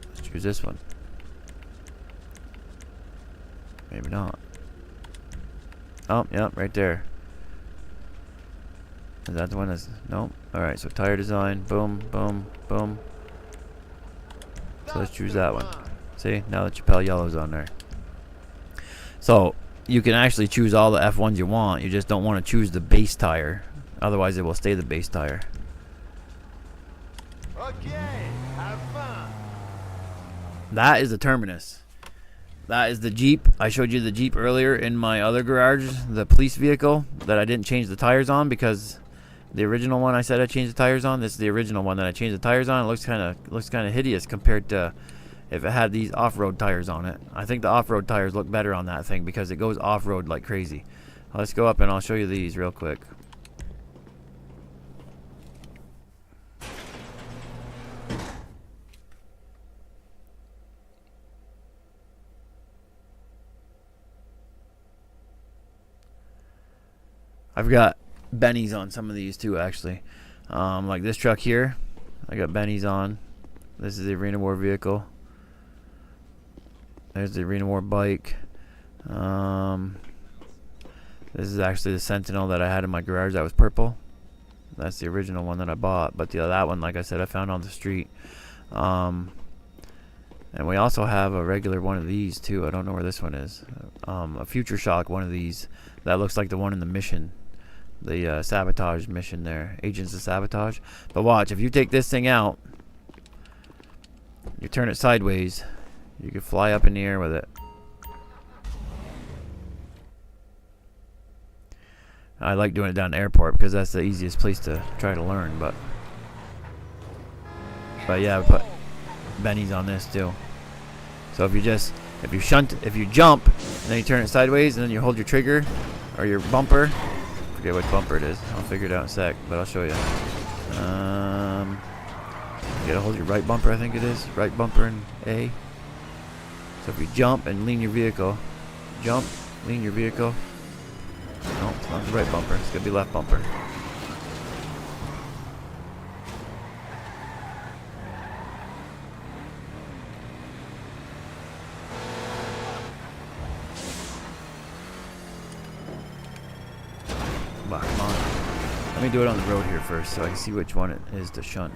Let's choose this one. Maybe not. Oh, yep, right there. Is that the one that's... Nope. Alright, so tire design. Boom, boom, boom. So let's choose that one. See, now the Chappelle yellow's on there. So, you can actually choose all the F1s you want. You just don't want to choose the base tire. Otherwise, it will stay the base tire. Okay, have fun. That is the terminus. That is the Jeep. I showed you the Jeep earlier in my other garage, the police vehicle that I didn't change the tires on because the original one I said I changed the tires on. This is the original one that I changed the tires on. It looks kind of hideous compared to if it had these off-road tires on it. I think the off-road tires look better on that thing because it goes off-road like crazy. Let's go up and I'll show you these real quick. I've got Benny's on some of these too, actually. Like this truck here, I got Benny's on. This is the Arena War vehicle. There's the Arena War bike. This is actually the Sentinel that I had in my garage that was purple. That's the original one that I bought. But that one, like I said, I found on the street. And we also have a regular one of these too. I don't know where this one is. A Future Shock one of these that looks like the one in the mission. The sabotage mission there. Agents of Sabotage. But watch, if you take this thing out, you turn it sideways, you can fly up in the air with it. I like doing it down at the airport because that's the easiest place to try to learn. But yeah, I put bennies on this too. So if you jump, and then you turn it sideways, and then you hold your trigger or your bumper. Forget which bumper it is. I'll figure it out in a sec, but I'll show you. You gotta hold your right bumper, I think it is. Right bumper and A. So if you jump and lean your vehicle, jump, lean your vehicle. No, it's not the right bumper. It's gonna be left bumper. Come on. Let me do it on the road here first so I can see which one it is to shunt.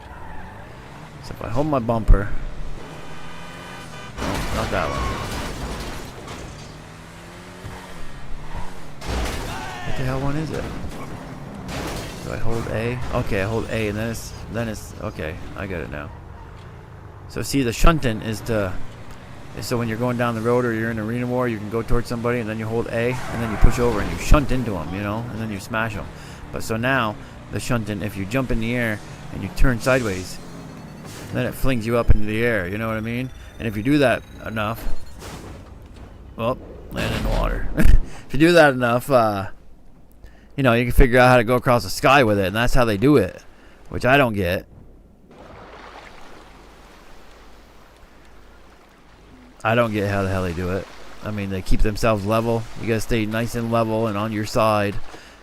So if I hold my bumper, no, not that one. What the hell one is it? Do I hold A? Okay, I hold A, and then it's okay. I get it now. So see, the shunting is so when you're going down the road or you're in an arena war, you can go towards somebody and then you hold A and then you push over and you shunt into them, you know, and then you smash them. But so now the shunting, if you jump in the air and you turn sideways, then it flings you up into the air. You know what I mean? And if you do that enough, well, land in the water. If you do that enough, you know, you can figure out how to go across the sky with it, and that's how they do it, which I don't get. I don't get how the hell they do it. I mean, they keep themselves level. You gotta stay nice and level and on your side.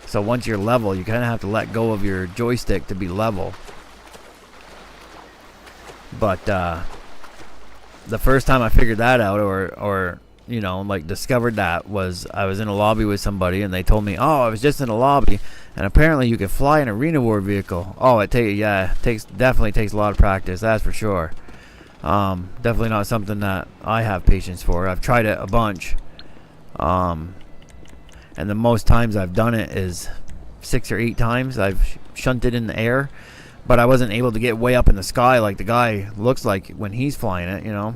So once you're level, you kind of have to let go of your joystick to be level. But the first time I figured that out, or you know, like discovered that, was I was in a lobby with somebody and they told me, oh, I was just in a lobby and apparently you could fly an arena war vehicle. Oh, definitely takes a lot of practice, that's for sure. Definitely not something that I have patience for. I've tried it a bunch, and the most times I've done it is 6 or 8 times. I've shunted in the air, but I wasn't able to get way up in the sky like the guy looks like when he's flying it, you know.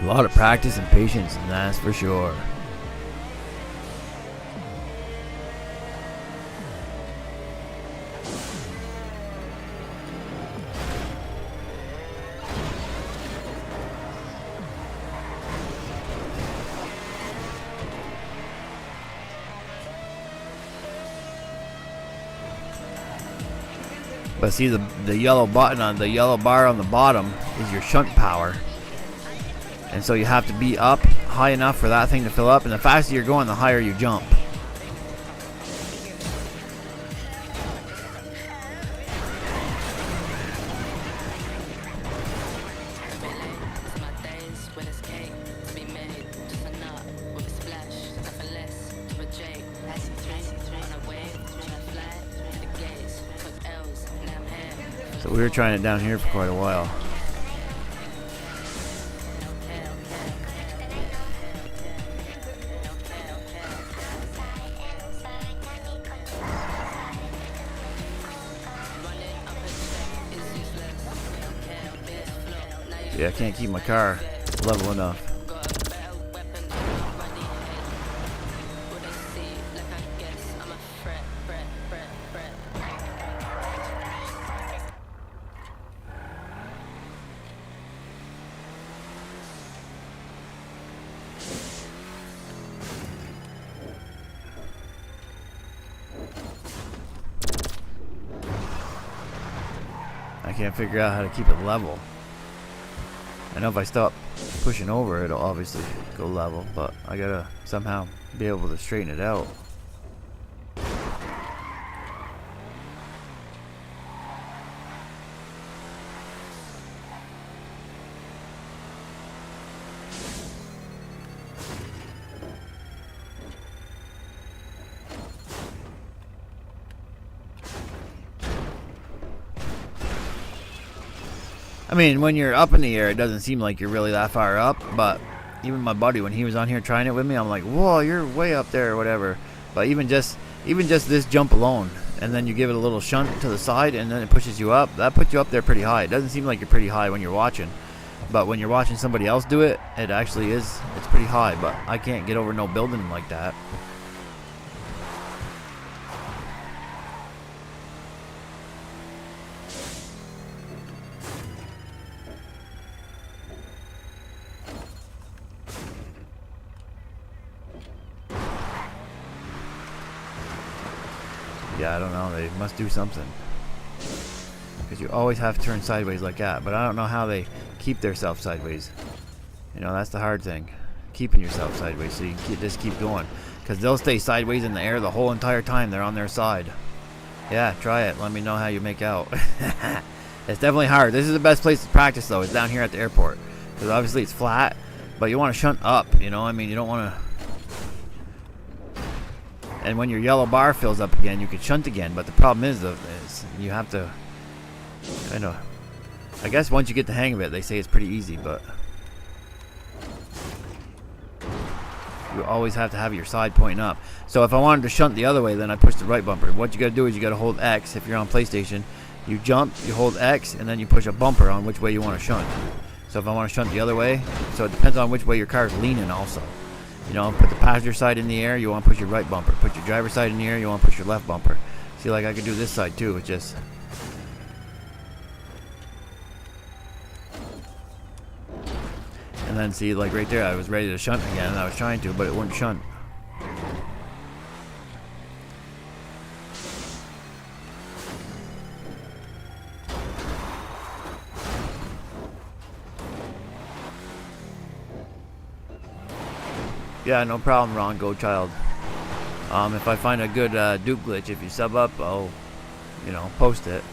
A lot of practice and patience, and that's for sure. But see, the yellow button on the yellow bar on the bottom is your shunt power. And so you have to be up high enough for that thing to fill up, and the faster you're going, the higher you jump. So we were trying it down here for quite a while. Yeah, I can't keep my car level enough. I can't figure out how to keep it level. I know if I stop pushing over, it'll obviously go level, but I gotta somehow be able to straighten it out. I mean, when you're up in the air, it doesn't seem like you're really that far up, but even my buddy, when he was on here trying it with me, I'm like, whoa, you're way up there or whatever. But even just this jump alone, and then you give it a little shunt to the side, and then it pushes you up. That puts you up there pretty high. It doesn't seem like you're pretty high when you're watching, but when you're watching somebody else do it, it actually is. It's pretty high. But I can't get over no building like that. Yeah, I don't know. They must do something. Because you always have to turn sideways like that. But I don't know how they keep themselves sideways. You know, that's the hard thing. Keeping yourself sideways so you can just keep going. Because they'll stay sideways in the air the whole entire time they're on their side. Yeah, try it. Let me know how you make out. It's definitely hard. This is the best place to practice, though. It's down here at the airport. Because obviously it's flat. But you want to shunt up, you know? I mean, you don't want to... And when your yellow bar fills up again, you can shunt again. But the problem is you have to kind of... I guess once you get the hang of it, they say it's pretty easy, but... You always have to have your side pointing up. So if I wanted to shunt the other way, then I push the right bumper. What you got to do is you got to hold X if you're on PlayStation. You jump, you hold X, and then you push a bumper on which way you want to shunt. So if I want to shunt the other way, so it depends on which way your car is leaning also. You know, put the passenger side in the air, you want to push your right bumper. Put your driver's side in the air, you want to push your left bumper. See, like I could do this side too. It's just... And then see, like right there, I was ready to shunt again, and I was trying to, but it wouldn't shunt. Yeah, no problem, Ron Gochild. If I find a good dupe glitch, if you sub up, I'll, you know, post it.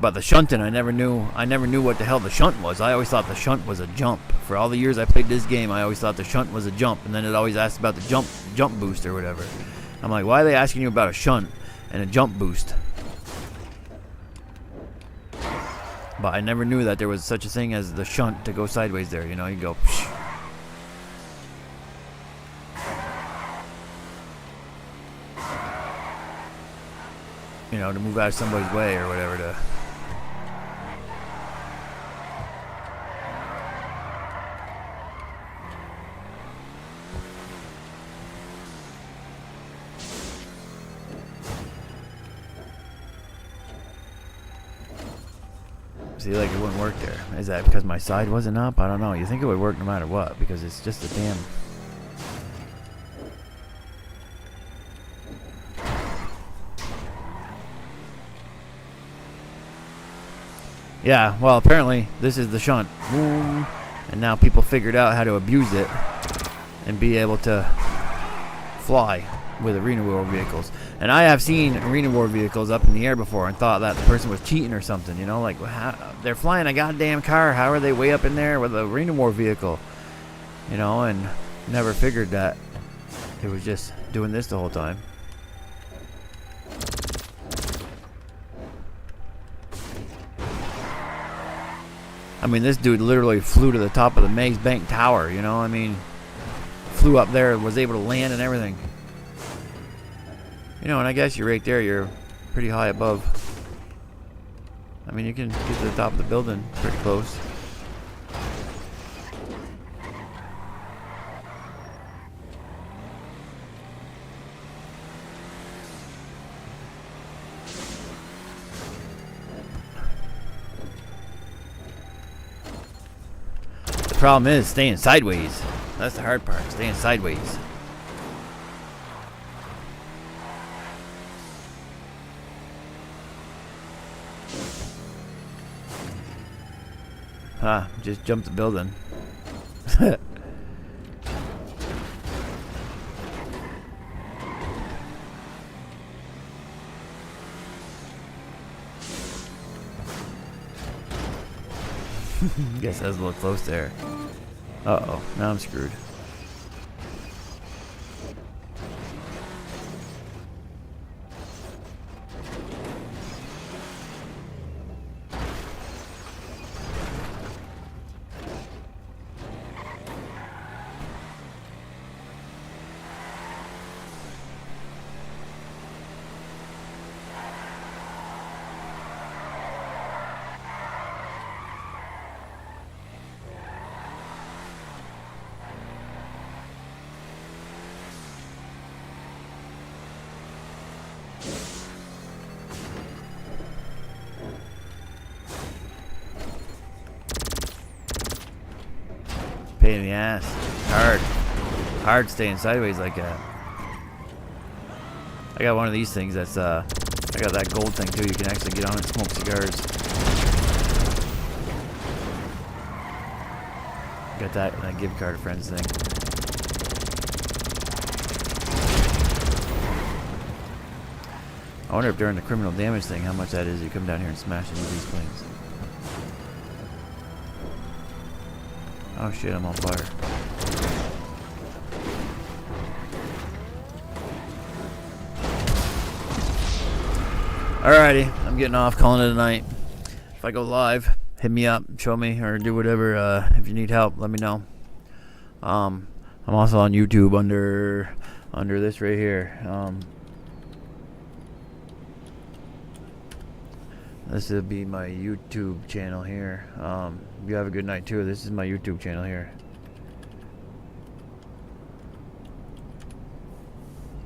But the shunting, I never knew what the hell the shunt was. I always thought the shunt was a jump. For all the years I played this game, I always thought the shunt was a jump, and then it always asked about the jump boost or whatever. I'm like, why are they asking you about a shunt and a jump boost? But I never knew that there was such a thing as the shunt to go sideways there. You know, you go. Psh. You know, to move out of somebody's way or whatever to. See, like it wouldn't work there. Is that because my side wasn't up? I don't know. You think it would work no matter what, because it's just a damn... Yeah, well, apparently this is the shunt. Boom. And now people figured out how to abuse it and be able to fly with arena war vehicles. And I have seen arena war vehicles up in the air before and thought that the person was cheating or something, you know, like they're flying a goddamn car, how are they way up in there with an arena war vehicle, you know, and never figured that it was just doing this the whole time. I mean, this dude literally flew to the top of the Maze Bank Tower, you know, I mean, flew up there, was able to land and everything. You know, and I guess you're right there, you're pretty high above. I mean, you can get to the top of the building pretty close. The problem is staying sideways. That's the hard part, staying sideways. Just jumped the building. Guess that was a little close there. Uh-oh, now I'm screwed. pain in the ass. Hard staying sideways like that. I got one of these things that's I got that gold thing too. You can actually get on and smoke cigars. Got that and that gift card to friends thing. I wonder if during the criminal damage thing, how much that is. You come down here and smash into these planes. Oh shit, I'm on fire. Alrighty, I'm getting off, calling it a night. If I go live, hit me up, show me, or do whatever. If you need help, let me know. I'm also on YouTube under this right here. This will be my YouTube channel here. You have a good night too. This is my YouTube channel here.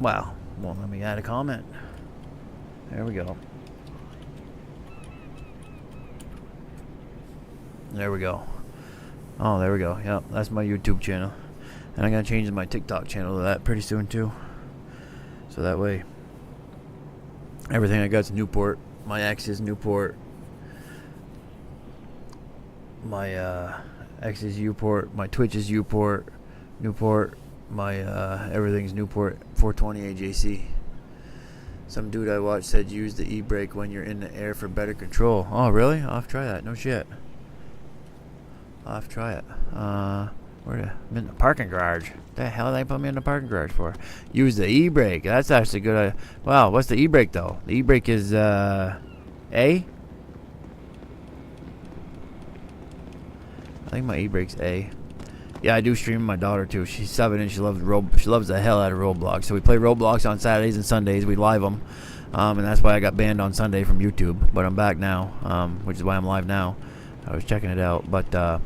Wow, won't let me add a comment. There we go. There we go. Oh, there we go. Yep, that's my YouTube channel. And I'm gonna change my TikTok channel to that pretty soon too. So that way everything I got's Newport. My X is Newport. My X is Newport. My Twitch is Newport. My everything's Newport 420 AJC. Some dude I watched said use the e-brake when you're in the air for better control. Oh really? I'll have to try that. No shit. I'll have to try it. I'm in the parking garage. The hell did they put me in the parking garage for? Use the e-brake. That's actually good. Wow, what's the e-brake though? The e-brake is A? I think my e-brake's A. Yeah, I do stream with my daughter too. She's 7 and she loves the hell out of Roblox. So we play Roblox on Saturdays and Sundays. We live them, and that's why I got banned on Sunday from YouTube. But I'm back now, which is why I'm live now. I was checking it out, but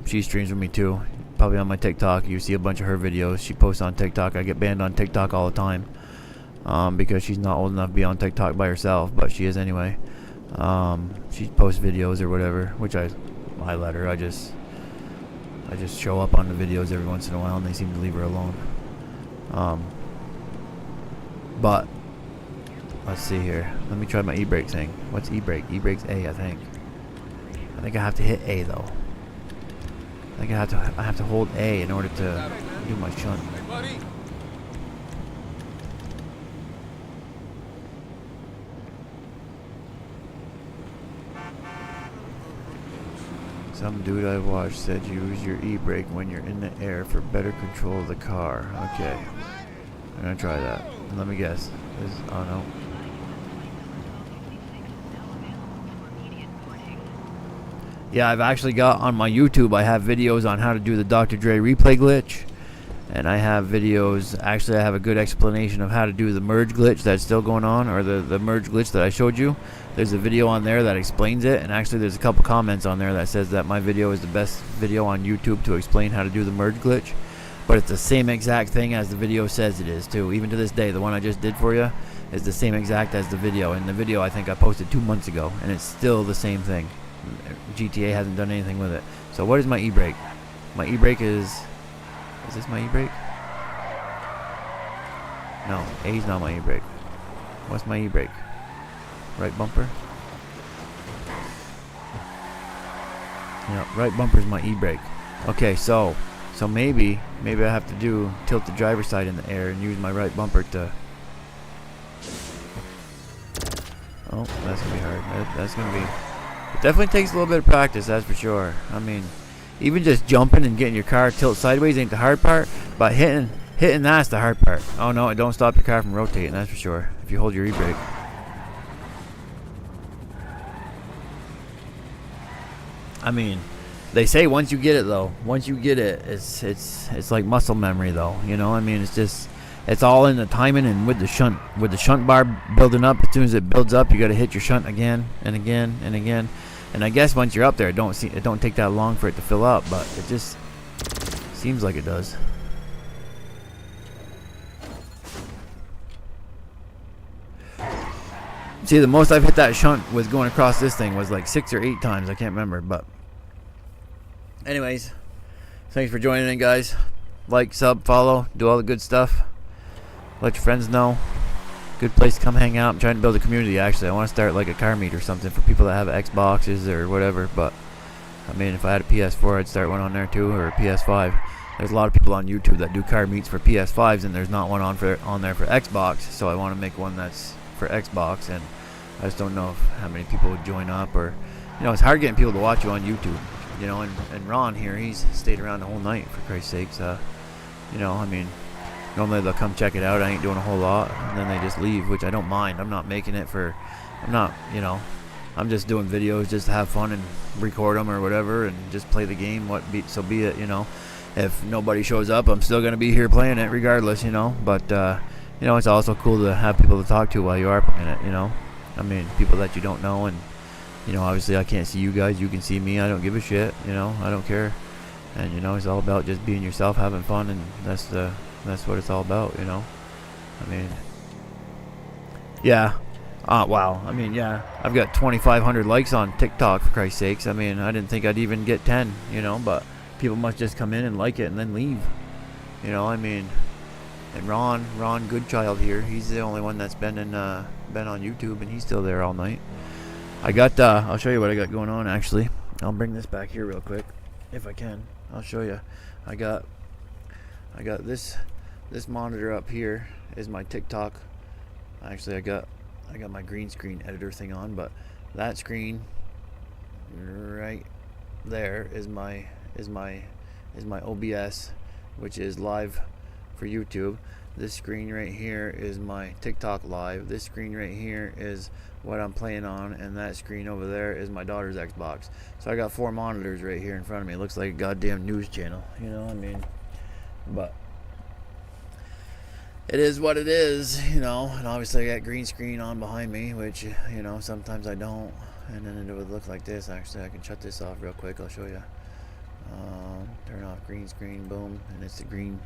she streams with me too. Probably on my TikTok. You see a bunch of her videos. She posts on TikTok. I get banned on TikTok all the time, because she's not old enough to be on TikTok by herself, but she is anyway. She posts videos or whatever, which I let her. I just show up on the videos every once in a while, and they seem to leave her alone. But let's see here. Let me try my e-brake thing. What's e-brake? E-brake's A, I think. I think I have to hit A though. I think I have to hold A in order to do my shunt. Hey, buddy. Some dude I watched said use your e-brake when you're in the air for better control of the car. Okay. I'm gonna try that. Let me guess. Oh no. Yeah, I've actually got on my YouTube, I have videos on how to do the Dr. Dre replay glitch. And I have videos, actually I have a good explanation of how to do the merge glitch that's still going on, or the merge glitch that I showed you. There's a video on there that explains it, and actually there's a couple comments on there that says that my video is the best video on YouTube to explain how to do the merge glitch. But it's the same exact thing as the video says it is too. Even to this day, the one I just did for you is the same exact as the video. And the video I think I posted 2 months ago, and it's still the same thing. GTA hasn't done anything with it. So what is my e-brake? My e-brake is this my e-brake? No, A's not my e-brake. What's my e-brake? Right bumper? Yeah, right bumper is my e-brake. Okay, so maybe I have to tilt the driver's side in the air and use my right bumper to. Oh, that's gonna be hard. That's gonna be. It definitely takes a little bit of practice, that's for sure. I mean, even just jumping and getting your car tilt sideways ain't the hard part, but hitting that's the hard part. Oh no, it don't stop your car from rotating, that's for sure. If you hold your e-brake. I mean, they say once you get it though, it's like muscle memory though. You know, I mean, it's all in the timing and with the shunt bar building up. As soon as it builds up, you got to hit your shunt again and again and again. And I guess once you're up there, it don't take that long for it to fill up, but it just seems like it does. See, the most I've hit that shunt with going across this thing was like 6 or 8 times. I can't remember, but anyways, thanks for joining in, guys. Like, sub, follow, do all the good stuff. Let your friends know. Good place to come hang out. I'm trying to build a community, actually. I want to start like a car meet or something for people that have Xboxes or whatever. But I mean, if I had a PS4, I'd start one on there too, or a PS5. There's a lot of people on YouTube that do car meets for PS5s, and there's not one on there for Xbox. So I want to make one that's for Xbox, and I just don't know how many people would join up, or it's hard getting people to watch you on YouTube. And Ron here, he's stayed around the whole night, for Christ's sakes. I mean, normally they'll come check it out. I ain't doing a whole lot, and then they just leave, which I don't mind. I'm not making it for, I'm just doing videos just to have fun and record them or whatever, and just play the game. So be it. If nobody shows up, I'm still gonna be here playing it regardless. But it's also cool to have people to talk to while you are playing it. I mean, people that you don't know, and obviously I can't see you guys. You can see me. I don't give a shit. I don't care. And it's all about just being yourself, having fun, and that's what it's all about. I mean, yeah. Wow. I mean, yeah. I've got 2,500 likes on TikTok, for Christ's sakes. I mean, I didn't think I'd even get 10. But people must just come in and like it and then leave. I mean, and Ron Goodchild here, he's the only one that's been on YouTube, and he's still there all night. I got I'll show you what I got going on, actually. I'll bring this back here real quick if I can. I'll show you. I got this monitor up here is my TikTok. Actually, I got my green screen editor thing on, but that screen right there is my OBS, which is live for YouTube. This screen right here is my TikTok live. This screen right here is what I'm playing on, and that screen over there is my daughter's Xbox. So I got 4 monitors right here in front of me. It looks like a goddamn news channel, I mean, but it is what it is, and obviously I got green screen on behind me, which, sometimes I don't, and then it would look like this. Actually, I can shut this off real quick. I'll show you. Turn off green screen, boom, and it's the green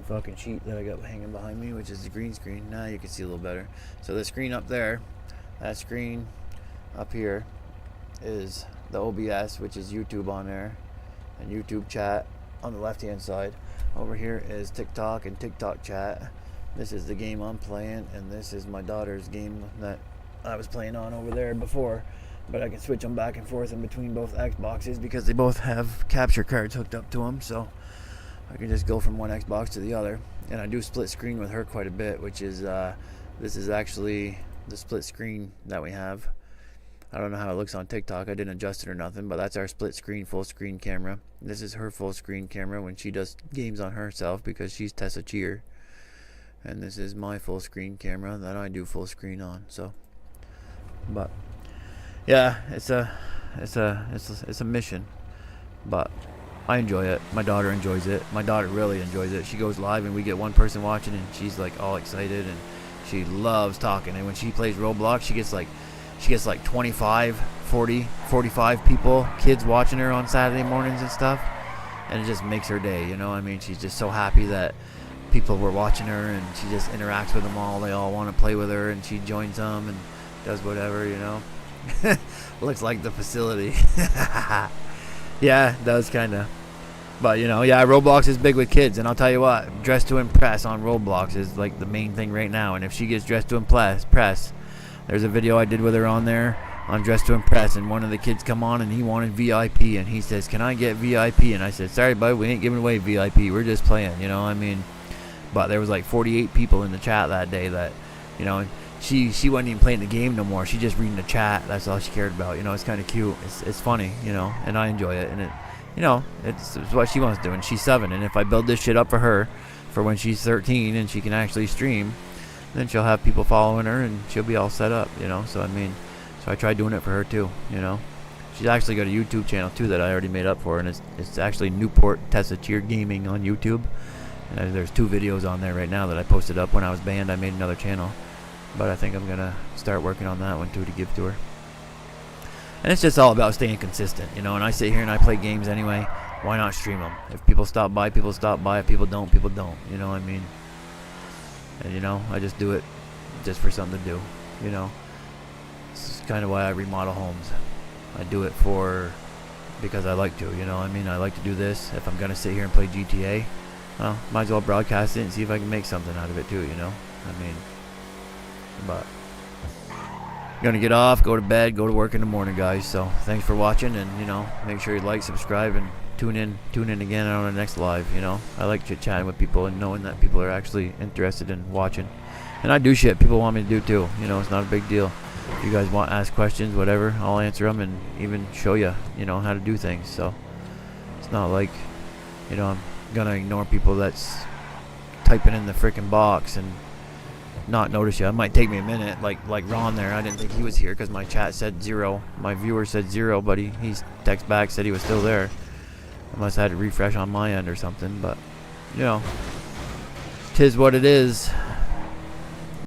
fucking sheet that I got hanging behind me, which is the green screen. Now you can see a little better. So the screen up there, that screen up here is the OBS, which is YouTube on there, and YouTube chat on the left hand side. Over here is TikTok and TikTok chat. This is the game I'm playing, and this is my daughter's game that I was playing on over there before, but I can switch them back and forth in between both Xboxes because they both have capture cards hooked up to them, so I can just go from one Xbox to the other. And I do split screen with her quite a bit, which is this is actually the split screen that we have. I don't know how it looks on TikTok. I didn't adjust it or nothing, but that's our split screen, full screen camera. This is her full screen camera when she does games on herself, because she's Tessa Cheer. And this is my full screen camera that I do full screen on. So, but yeah, it's a mission, but I enjoy it. My daughter enjoys it. My daughter really enjoys it. She goes live and we get one person watching, and she's like all excited, and she loves talking. And when she plays Roblox, she gets like 25, 40, 45 people, kids watching her on Saturday mornings and stuff. And it just makes her day, I mean, she's just so happy that people were watching her, and she just interacts with them all. They all want to play with her, and she joins them and does whatever, Looks like the facility. Yeah, it does kind of. But, yeah, Roblox is big with kids. And I'll tell you what, Dress to Impress on Roblox is like the main thing right now. And if she gets Dressed to Impress, there's a video I did with her on there on Dress to Impress, and one of the kids come on and he wanted VIP, and he says, "Can I get VIP?" And I said, "Sorry, bud, we ain't giving away VIP. We're just playing, I mean." But there was like 48 people in the chat that day that, she wasn't even playing the game no more. She just reading the chat. That's all she cared about. It's kind of cute. It's funny, and I enjoy it. And it's what she wants to do. And she's 7. And if I build this shit up for her, for when she's 13 and she can actually stream, then she'll have people following her and she'll be all set up, So I mean, so I tried doing it for her too, She's actually got a YouTube channel too that I already made up for, and it's actually Newport Tessa Cheer Gaming on YouTube. And there's 2 videos on there right now that I posted up when I was banned. I made another channel, but I think I'm gonna start working on that one too to give to her. And it's just all about staying consistent, And I sit here and I play games anyway. Why not stream them? If people stop by, people stop by. If people don't, people don't. You know what I mean? And I just do it just for something to do. This is kind of why I remodel homes. I do it for because I like to, you know. I mean, I like to do this. If I'm gonna sit here and play GTA, well, might as well broadcast it and see if I can make something out of it too, you know. I mean, but gonna get off, go to bed, go to work in the morning, guys. So thanks for watching, and you know, make sure you like, subscribe, and tune in again on our next live. You know, I like chit-chatting with people and knowing that people are actually interested in watching, and I do shit people want me to do too. You know, it's not a big deal. If you guys want to ask questions, whatever, I'll answer them and even show you, you know, how to do things. So it's not like, you know, I'm gonna ignore people that's typing in the freaking box and not notice you. It might take me a minute, like Ron there. I didn't think he was here because my chat said 0. My viewer said 0, but he text back said he was still there. Unless I had to refresh on my end or something, but you know, 'tis what it is.